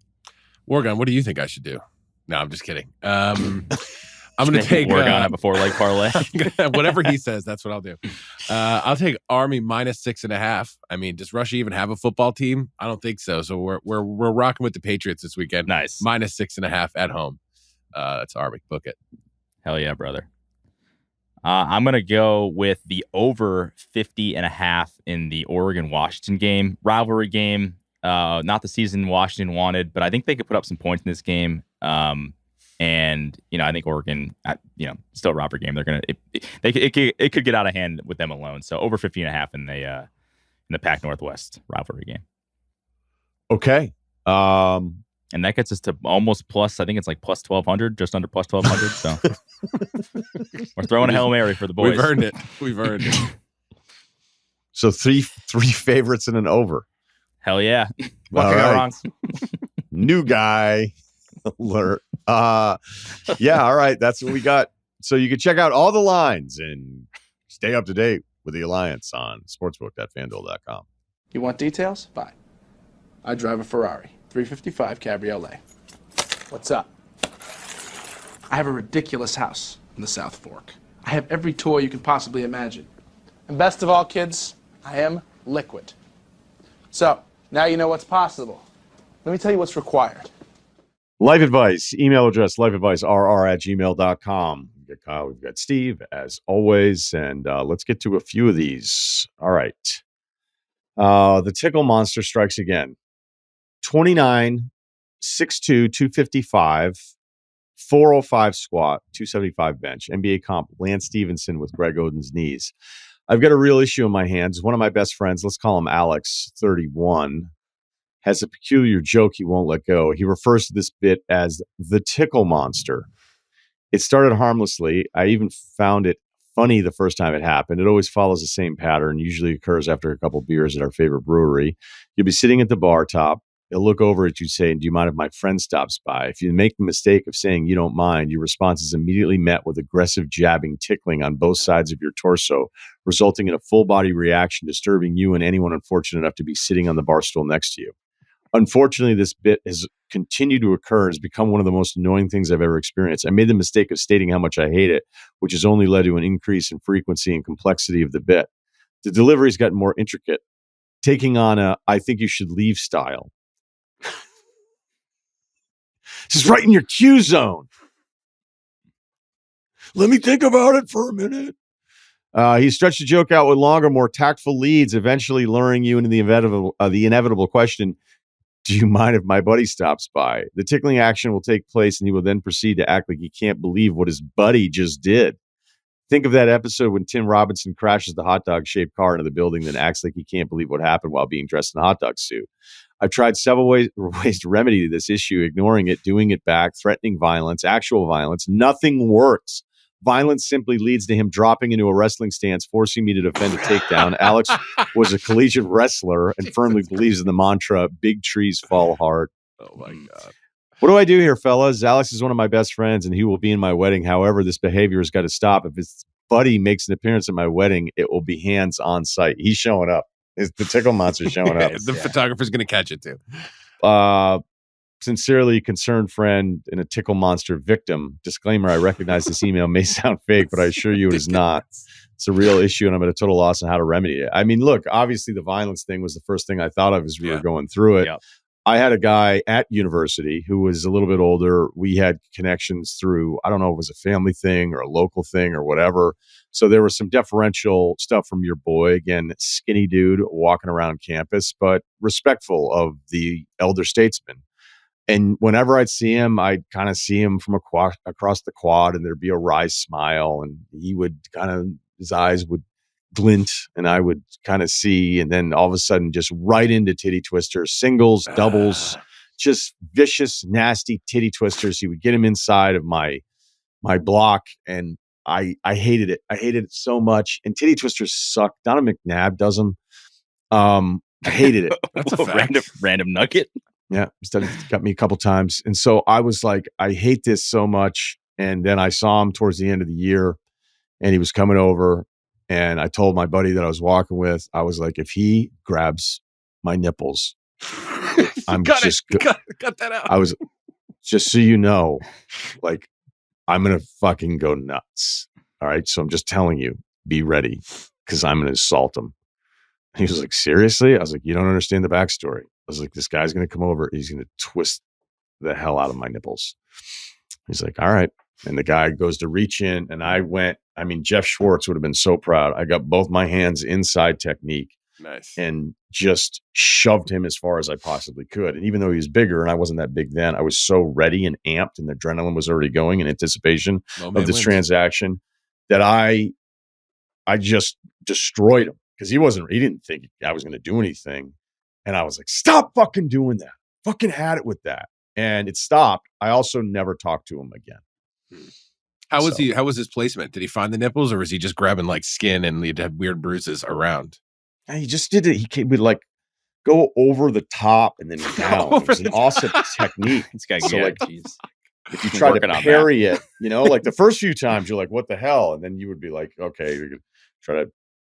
Oregon, what do you think I should do? No, I'm just kidding. I'm going to take Oregon at before leg parlay. Whatever he says, that's what I'll do. I'll take Army minus 6.5. I mean, does Russia even have a football team? I don't think so. So we're rocking with the Patriots this weekend. Nice. Minus 6.5 at home. That's Army. Book it. Hell yeah, brother. I'm going to go with the over 50.5 in the Oregon-Washington game. Rivalry game. Not the season Washington wanted, but I think they could put up some points in this game. And, I think Oregon, still a rivalry game. They're going to, it could get out of hand with them alone. So over 50.5 in the Pac Northwest rivalry game. Okay. And that gets us to almost plus, I think it's like plus 1,200, just under plus 1,200. So we're throwing a Hail Mary for the boys. We've earned it. So three favorites and an over. Hell yeah. What could go wrong? New guy alert. Yeah, all right. That's what we got. So you can check out all the lines and stay up to date with the Alliance on sportsbook.fanduel.com. You want details? Fine. I drive a Ferrari 355 Cabriolet. What's up? I have a ridiculous house in the South Fork. I have every toy you can possibly imagine. And best of all, kids, I am liquid. So, now you know what's possible. Let me tell you what's required. Life advice, email address, lifeadvicerr@gmail.com. We've got Kyle, we've got Steve, as always, and let's get to a few of these. All right. The Tickle Monster strikes again. 29, 6'2", 255, 405 squat, 275 bench. NBA comp, Lance Stevenson with Greg Oden's knees. I've got a real issue in my hands. One of my best friends, let's call him Alex, 31, has a peculiar joke he won't let go. He refers to this bit as the Tickle Monster. It started harmlessly. I even found it funny the first time it happened. It always follows the same pattern, usually occurs after a couple beers at our favorite brewery. You'll be sitting at the bar top. He'll look over at you saying, "Do you mind if my friend stops by?" If you make the mistake of saying you don't mind, your response is immediately met with aggressive jabbing, tickling on both sides of your torso, resulting in a full-body reaction, disturbing you and anyone unfortunate enough to be sitting on the bar stool next to you. Unfortunately, this bit has continued to occur and has become one of the most annoying things I've ever experienced. I made the mistake of stating how much I hate it, which has only led to an increase in frequency and complexity of the bit. The delivery's gotten more intricate, taking on a "I think you should leave" style. This is right in your Q zone. Let me think about it for a minute. He stretched the joke out with longer, more tactful leads, eventually luring you into the inevitable question, "Do you mind if my buddy stops by?" The tickling action will take place, and he will then proceed to act like he can't believe what his buddy just did. Think of that episode when Tim Robinson crashes the hot dog-shaped car into the building, then acts like he can't believe what happened while being dressed in a hot dog suit. I've tried several ways to remedy this issue, ignoring it, doing it back, threatening violence, actual violence. Nothing works. Violence simply leads to him dropping into a wrestling stance, forcing me to defend a takedown. Alex was a collegiate wrestler and firmly believes in the mantra, "Big trees fall hard." Oh, my God. What do I do here, fellas? Alex is one of my best friends, and he will be in my wedding. However, this behavior has got to stop. If his buddy makes an appearance at my wedding, it will be hands on site. He's showing up. The Tickle Monster showing up. The photographer's going to catch it, too. Sincerely, concerned friend and a Tickle Monster victim. Disclaimer, I recognize this email may sound fake, but I assure you it is not. It's a real issue, and I'm at a total loss on how to remedy it. I mean, look, obviously the violence thing was the first thing I thought of as we were going through it. Yep. I had a guy at university who was a little bit older. We had connections through, I don't know if it was a family thing or a local thing or whatever. So there was some deferential stuff from your boy. Again, skinny dude walking around campus, but respectful of the elder statesman. And whenever I'd see him, I'd kind of see him from across the quad, and there'd be a wry smile, and he would his eyes would glint, and I would kind of see, and then all of a sudden just right into titty twister, singles, doubles, just vicious, nasty titty twisters. He would get him inside of my block, and I hated it. I hated it so much. And titty twisters suck. Donovan McNabb does them. I hated it. That's a random nugget. Yeah, he got me a couple times. And so I was like, I hate this so much. And then I saw him towards the end of the year, and he was coming over, and I told my buddy that I was walking with, I was like, if he grabs my nipples, I'm cut that out. I was, just so you know, like, I'm going to fucking go nuts. All right. So I'm just telling you, be ready, because I'm going to assault him. He was like, seriously? I was like, you don't understand the backstory. I was like, this guy's going to come over. He's going to twist the hell out of my nipples. He's like, all right. And the guy goes to reach in, and Jeff Schwartz would have been so proud. I got both my hands inside technique. Nice. And just shoved him as far as I possibly could. And even though he was bigger, and I wasn't that big then, I was so ready and amped, and the adrenaline was already going in anticipation of this transaction, that I just destroyed him, because he didn't think I was going to do anything. And I was like, stop fucking doing that. Fucking had it with that. And it stopped. I also never talked to him again. How was his placement? Did he find the nipples, or was he just grabbing like skin and he'd have weird bruises around? He just did it. He would like go over the top and then down. It was an awesome technique. This guy, so like, geez. if you try to parry it, like the first few times you're like, what the hell? And then you would be like, okay, you're gonna try to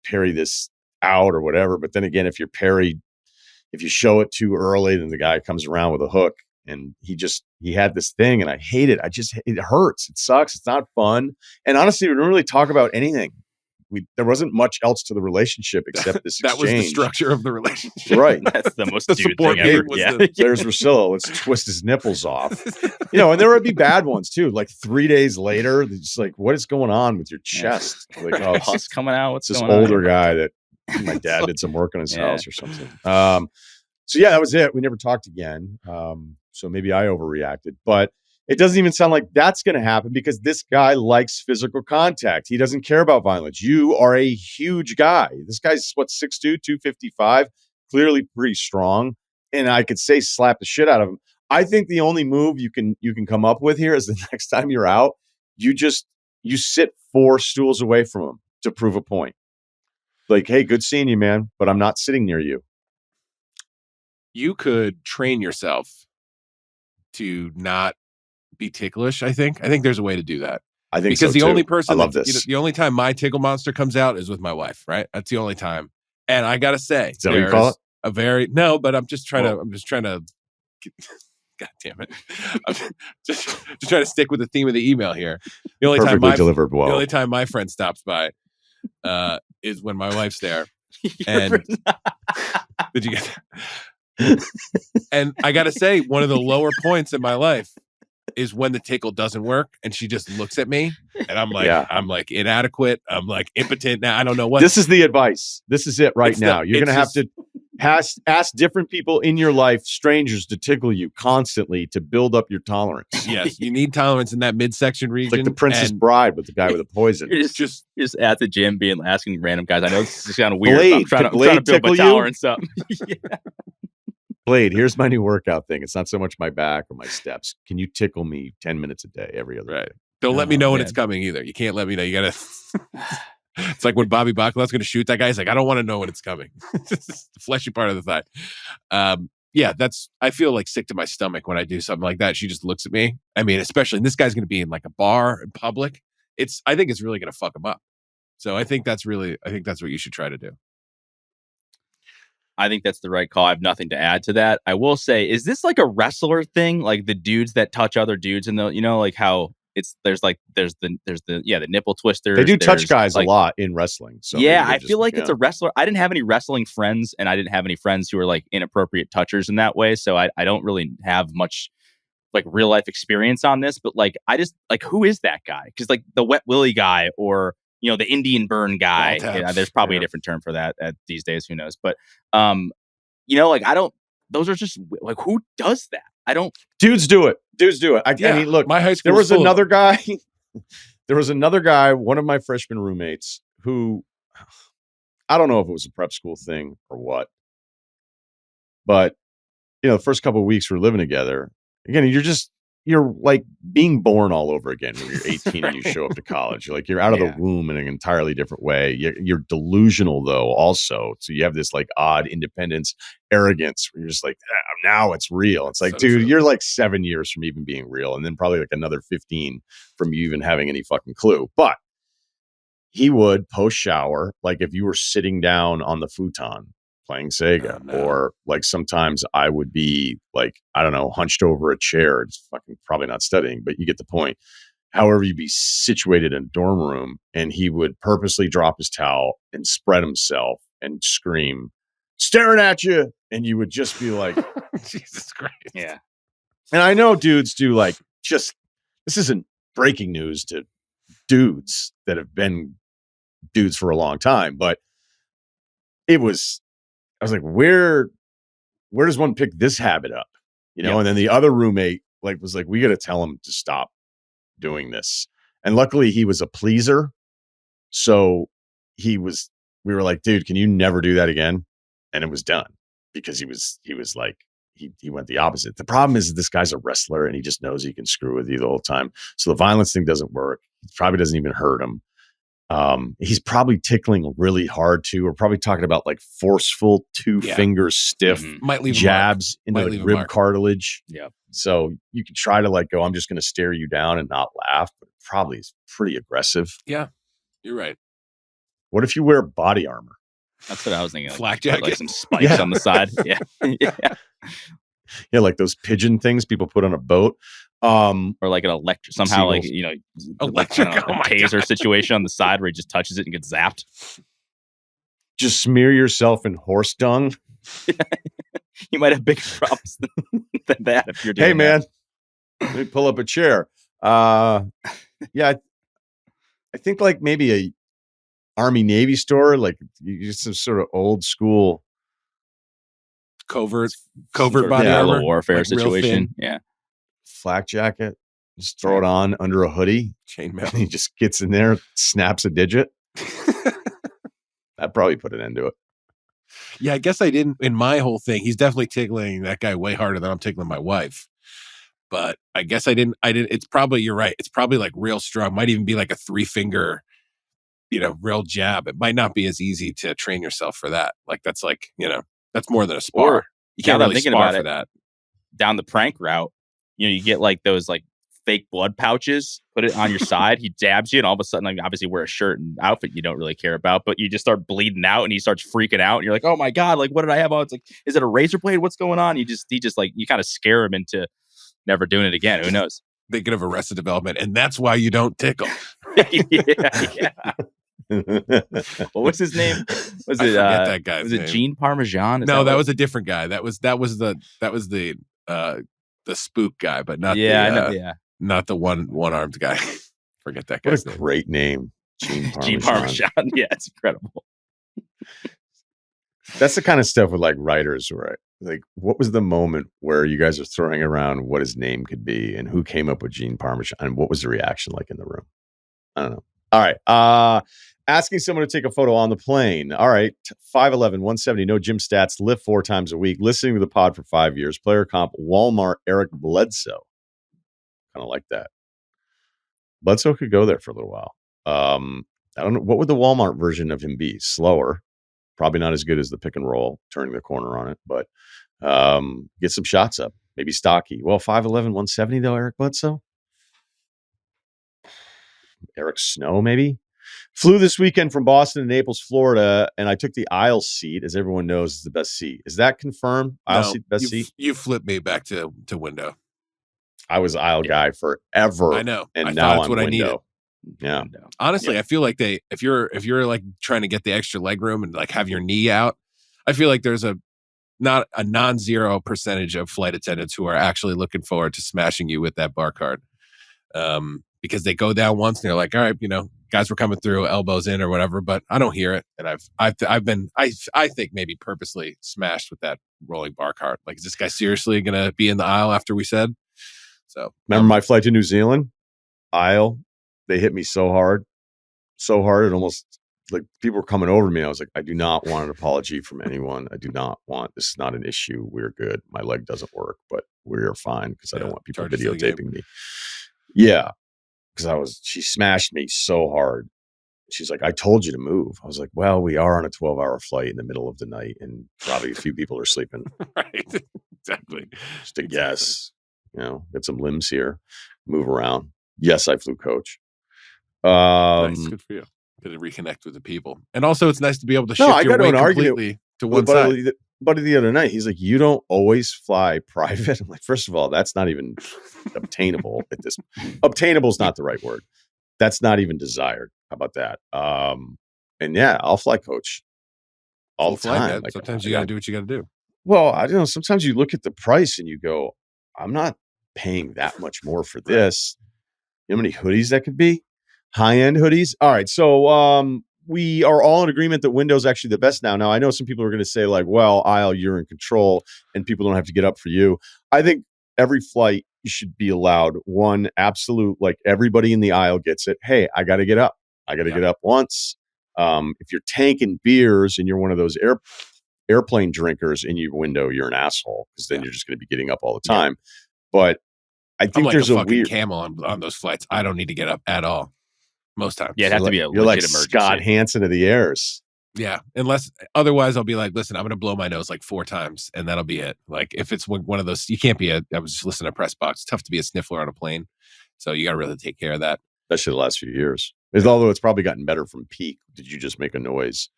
parry this out or whatever. But then again, if you show it too early, then the guy comes around with a hook, and he had this thing, and I hate it. It hurts. It sucks. It's not fun. And honestly, we didn't really talk about anything. There wasn't much else to the relationship except this exchange. That was the structure of the relationship. Right. That's the most dude thing ever. Yeah. There's Russillo. Let's twist his nipples off. And there would be bad ones too. Like 3 days later, they're just like, what is going on with your chest? Like, oh, pus coming out. What's this going on? older guy that my dad did some work on his house or something. So yeah, that was it. We never talked again. So maybe I overreacted, but it doesn't even sound like that's going to happen, because this guy likes physical contact. He doesn't care about violence. You are a huge guy. This guy's 6'2", 255, clearly pretty strong. And I could say slap the shit out of him. I think the only move you can come up with here is the next time you're out, you sit 4 stools away from him to prove a point. Like, hey, good seeing you, man, but I'm not sitting near you. You could train yourself to not be ticklish. I think there's a way to do that. I think because so, the too. only person, I love this. The only time my tickle monster comes out is with my wife. Right, that's the only time. And I gotta say, is that what you call it? But I'm just trying to. God damn it! I'm just trying to stick with the theme of the email here. The only delivered well. The only time my friend stops by is when my wife's there. And did you get that? And I gotta say, one of the lower points in my life is when the tickle doesn't work, and she just looks at me, and I'm like inadequate. I'm like impotent now. I don't know what. This is the advice. This is it right now. You're going to have to ask different people in your life, strangers, to tickle you constantly to build up your tolerance. Yes, you need tolerance in that midsection region. It's like the Princess Bride with the guy with the poison. You're just at the gym asking random guys. I know this is kind of weird. I'm trying to build my tolerance up. Yeah. Blade, here's my new workout thing. It's not so much my back or my steps. Can you tickle me 10 minutes a day, every other day? Don't let me know when it's coming either. You can't let me know. You gotta. It's like when Bobby Bacala's going to shoot that guy. He's like, I don't want to know when it's coming. It's the fleshy part of the thigh. I feel like sick to my stomach when I do something like that. She just looks at me. I mean, especially this guy's going to be in like a bar in public. I think it's really going to fuck him up. So I think that's what you should try to do. I think that's the right call. I have nothing to add to that. I will say, is this like a wrestler thing? Like the dudes that touch other dudes, and like how there's the nipple twisters. They do touch guys a lot in wrestling. So yeah, I feel like it's a wrestler. I didn't have any wrestling friends, and I didn't have any friends who were like inappropriate touchers in that way. So I don't really have much like real life experience on this. But like, I just like, who is that guy? Because like the Wet Willie guy, or the Indian burn guy. There's probably a different term for that these days. Who knows? But like I don't. Those are just like, who does that? I don't. Dudes do it. I mean, look, my high school. There was another guy. There was another guy, one of my freshman roommates, who I don't know if it was a prep school thing or what, but the first couple of weeks we're living together, again, you're like being born all over again when you're 18 and you show up to college. You're out of the womb in an entirely different way. You're delusional though, also. So you have this like odd independence, arrogance where you're just like, now it's real. It's like, So dude, true. you're like 7 years from even being real. And then probably like another 15 from you even having any fucking clue. But he would post shower, like if you were sitting down on the futon playing Sega, or like sometimes I would be like, I don't know, hunched over a chair. It's fucking probably not studying, but you get the point. However, you'd be situated in a dorm room, and he would purposely drop his towel and spread himself and scream, staring at you. And you would just be like, Jesus Christ. Yeah. And I know dudes do like, just, this isn't breaking news to dudes that have been dudes for a long time, but I was like, where does one pick this habit up? And then the other roommate was like, we got to tell him to stop doing this. And luckily he was a pleaser. So we were like, dude, can you never do that again? And it was done because he was like, he went the opposite. The problem is this guy's a wrestler and he just knows he can screw with you the whole time. So the violence thing doesn't work. It probably doesn't even hurt him. He's probably tickling really hard too. We're probably talking about like forceful 2 fingers stiff Might leave jabs into the rib cartilage. Yeah. So you could try to like go, I'm just going to stare you down and not laugh, but it probably is pretty aggressive. Yeah, you're right. What if you wear body armor? That's what I was thinking. Flak Put, jacket? like some spikes on the side. Yeah. Yeah, like those pigeon things people put on a boat. Or like an electric, somehow Seagulls. Electric, like, oh my a taser God. situation on the side where he just touches it and gets zapped. Just smear yourself in horse dung. You might have bigger problems than that if you're doing Hey man, that. let me pull up a chair. Yeah, I think like maybe a Army Navy store, like just some sort of old school Covert Sort of body guerrilla armor, warfare like real situation. thin. Yeah. flak jacket. Just throw it on under a hoodie. Chainmail. And he just gets in there, snaps a digit. That probably put an end to it. Yeah, I guess I didn't. In my whole thing, he's definitely tickling that guy way harder than I'm tickling my wife. But I guess I didn't. It's probably, you're right. It's probably like real strong. Might even be like a 3-finger, real jab. It might not be as easy to train yourself for that. Like that's like, that's more than a spar. Or, You can't now that I'm really thinking spar about for it, that. Down the prank route, you get like those like fake blood pouches, put it on your side, he dabs you, and all of a sudden, like, obviously wear a shirt and outfit you don't really care about, but you just start bleeding out and he starts freaking out and you're like, oh my God, like what did I have on? It's like, is it a razor blade? What's going on? He just like, you kind of scare him into never doing it again. Who knows? Thinking of Arrested Development, and that's why you don't tickle. yeah. What was his name? Was I it forget that guy's was name. it Gene Parmesan? Is No, that what- was a different guy. That was the spook guy, but not I know, not the one-armed guy. Forget that What guy's a name. great name. Gene Gene Parmesan. Parmesan. Yeah, it's incredible. That's the kind of stuff with like writers, right? Like, what was the moment where you guys are throwing around what his name could be and who came up with Gene Parmesan and what was the reaction like in the room? I don't know. All right. Asking someone to take a photo on the plane. All right. 5'11", 170, no gym stats, lift 4 times a week, listening to the pod for 5 years, player comp, Walmart, Eric Bledsoe. Kind of like that. Bledsoe could go there for a little while. I don't know. What would the Walmart version of him be? Slower. Probably not as good as the pick and roll, turning the corner on it, but get some shots up. Maybe stocky. Well, 5'11", 170 though, Eric Bledsoe. Eric Snow, maybe. Flew this weekend from Boston to Naples, Florida, and I took the aisle seat, as everyone knows is the best seat. Is that confirmed? Aisle seat, best seat? You flipped me back to window. I was aisle guy forever. I know. And I now thought that's I'm what I window. needed. Yeah. Honestly, I feel like if you're like trying to get the extra leg room and like have your knee out, I feel like there's not a non-zero percentage of flight attendants who are actually looking forward to smashing you with that bar card. Because they go down once and they're like, all right, guys were coming through, elbows in or whatever, but I don't hear it. And I've been I think maybe purposely smashed with that rolling bar card. Like, is this guy seriously gonna be in the aisle after we said? So remember my flight to New Zealand? Aisle. They hit me so hard it almost like people were coming over to me. I was like, I do not want an apology from anyone. I do not want, this is not an issue. We're good. My leg doesn't work, but we're fine because I don't want people videotaping me. Yeah. Because she smashed me so hard. She's like, I told you to move. I was like, well, we are on a 12-hour flight in the middle of the night and probably a few people are sleeping. Right. Exactly. Just a guess, get some limbs here, move around. Yes, I flew coach. Nice. Good for you. Good to reconnect with the people. And also it's nice to be able to shift your weight completely to one side. Buddy the other night, he's like, you don't always fly private. I'm like, first of all, that's not even obtainable at this. Obtainable is not the right word. That's not even desired. How about that? And yeah, I'll fly coach all the time. Like, sometimes you got to do what you got to do. Well, I don't know. Sometimes you look at the price and you go, I'm not paying that much more for this. You know how many hoodies that could be? High-end hoodies. All right. So we are all in agreement that Window's actually the best now. Now, I know some people are going to say like, well, Isle, you're in control and people don't have to get up for you. I think every flight you should be allowed one absolute, like everybody in the aisle gets it. Hey, I got to get up. I got to get up once. If you're tanking beers and you're one of those airplane drinkers in your window, you're an asshole because then you're just going to be getting up all the time. But I think like there's a a fucking weird camel on those flights. I don't need to get up at all. Most times. Yeah, it'd have to be a you're like emergency. Scott Hansen of the airs. Yeah, unless otherwise I'll be like, listen, I'm going to blow my nose like 4 times and that'll be it. Like if it's one of those, you can't be I was just listening to Press Box. It's tough to be a sniffler on a plane. So you got to really take care of that. Especially the last few years. Although it's probably gotten better from peak. Did you just make a noise?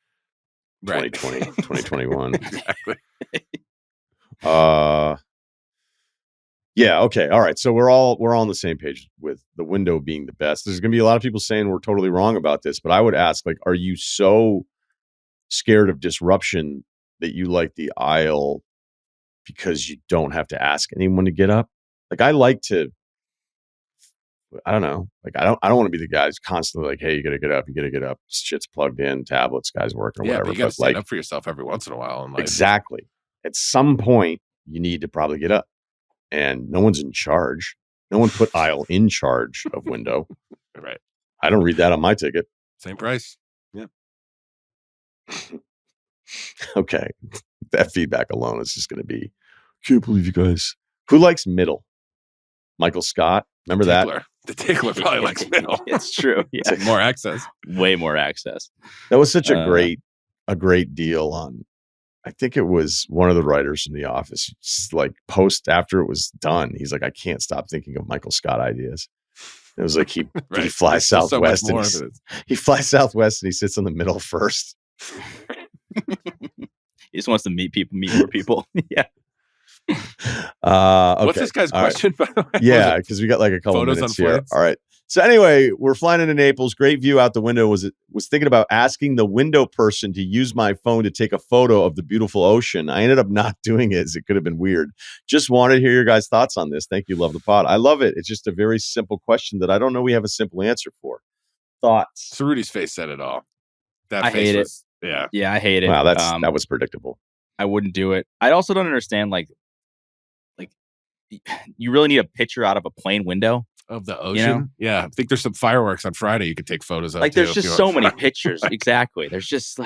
2020, 2021. Exactly. Yeah. Okay. All right. So we're all on the same page with the window being the best. There's going to be a lot of people saying we're totally wrong about this, but I would ask, like, are you so scared of disruption that you like the aisle because you don't have to ask anyone to get up? Like, I don't know. Like, I don't want to be the guy who's constantly like, hey, you got to get up. You got to get up. Shit's plugged in. Tablets, guys working or whatever. But you got to stand up for yourself every once in a while. In life. Exactly. At some point, you need to probably get up. And no one's in charge. No one put aisle in charge of window. Right. I don't read that on my ticket. Same price. Yeah. Okay. That feedback alone is just going to be, can't believe you guys. Who likes middle? Michael Scott. Remember that? The tickler probably likes middle. It's true. Yeah. It's like more access. Way more access. That was such a great deal on, I think it was one of the writers in The Office, just like post after it was done. He's like, I can't stop thinking of Michael Scott ideas. It was like he flies Southwest and he flies Southwest and he sits in the middle first. He just wants to meet more people. Yeah. Okay. What's this guy's question? Right. By the way? Yeah, because we got like a couple photos minutes on here. flights? All right. So anyway, we're flying into Naples. Great view out the window. Was thinking about asking the window person to use my phone to take a photo of the beautiful ocean. I ended up not doing it as it could have been weird. Just wanted to hear your guys' thoughts on this. Thank you. Love the pod. I love it. It's just a very simple question that I don't know we have a simple answer for. Thoughts? Ceruti's face said it all. I hate it. Yeah. Yeah, I hate it. Wow, that was predictable. I wouldn't do it. I also don't understand, like you really need a picture out of a plane window of the ocean. Yeah, I think there's some fireworks on Friday you could take photos of. Like, there's just so many pictures. Right. Exactly. There's just,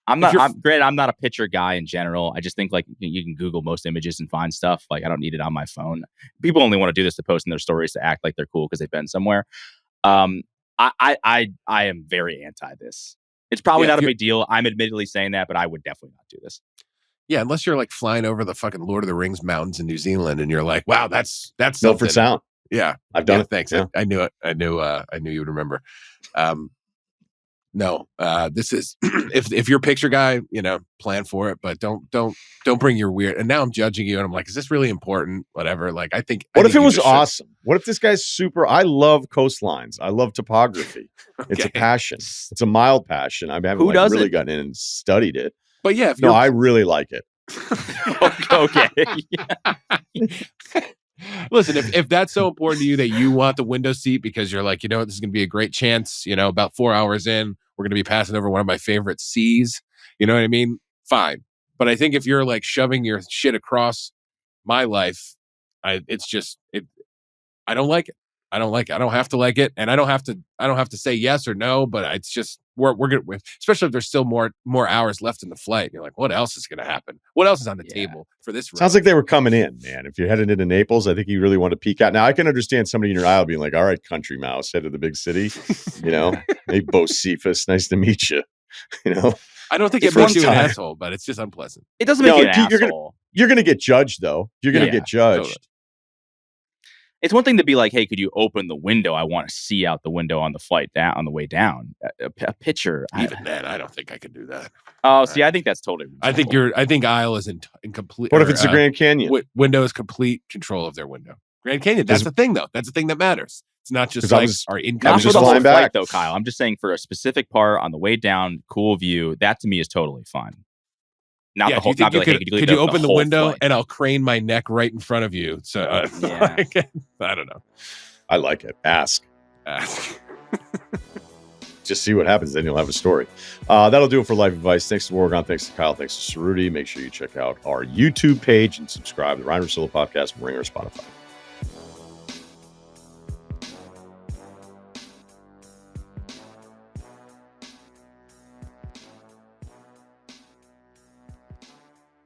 I'm not a picture guy in general. I just think like you can Google most images and find stuff. Like, I don't need it on my phone. People only want to do this to post in their stories to act like they're cool because they've been somewhere. I am very anti this. It's probably not a big deal. I'm admittedly saying that, but I would definitely not do this. Yeah, unless you're like flying over the fucking Lord of the Rings mountains in New Zealand, and you're like, "Wow, that's Milford Sound." Yeah, I've done it. Thanks. Yeah. I knew it. I knew you would remember. No, this is if you're a picture guy, plan for it, but don't bring your weird. And now I'm judging you, and I'm like, is this really important? Whatever. Like, I think. What if it was awesome? What if this guy's super? I love coastlines. I love topography. Okay. It's a passion. It's a mild passion. I haven't really gotten in and studied it. But yeah, I really like it. Okay. Listen, if that's so important to you that you want the window seat because you're like, this is going to be a great chance, about 4 hours in, we're going to be passing over one of my favorite seas. You know what I mean? Fine. But I think if you're like shoving your shit across my life, I don't like it. I don't like it. I don't have to like it. And I don't have to say yes or no, but it's just, we're gonna, especially if there's still more hours left in the flight. You're like, what else is gonna happen? What else is on the table for this? Sounds like they were coming in, man. If you're headed into Naples, I think you really want to peek out. Now, I can understand somebody in your aisle being like, all right, country mouse, head to the big city. Hey, Bo Cephas, nice to meet you. I don't think it makes you an asshole, but it's just unpleasant. It doesn't make you an asshole. You're going to get judged, though. You're going to get judged. Totally. It's one thing to be like, hey, could you open the window? I want to see out the window on the flight down, on the way down. A picture. Even then, I don't think I could do that. Oh, see, I think that's totally reasonable. I think aisle is in complete. What if it's the Grand Canyon? Window is complete control of their window. Grand Canyon, that's the thing, though. That's the thing that matters. It's not just like our income. Not for the whole flight, though, Kyle. I'm just saying for a specific part on the way down, cool view. That to me is totally fun. Not the whole. Could you open the window flight? And I'll crane my neck right in front of you? So I don't know. I like it. Ask. Just see what happens. Then you'll have a story. That'll do it for Life Advice. Thanks to Oregon. Thanks to Kyle. Thanks to Ceruti. Make sure you check out our YouTube page and subscribe to the Ryen Russillo podcast, Ringer, Spotify.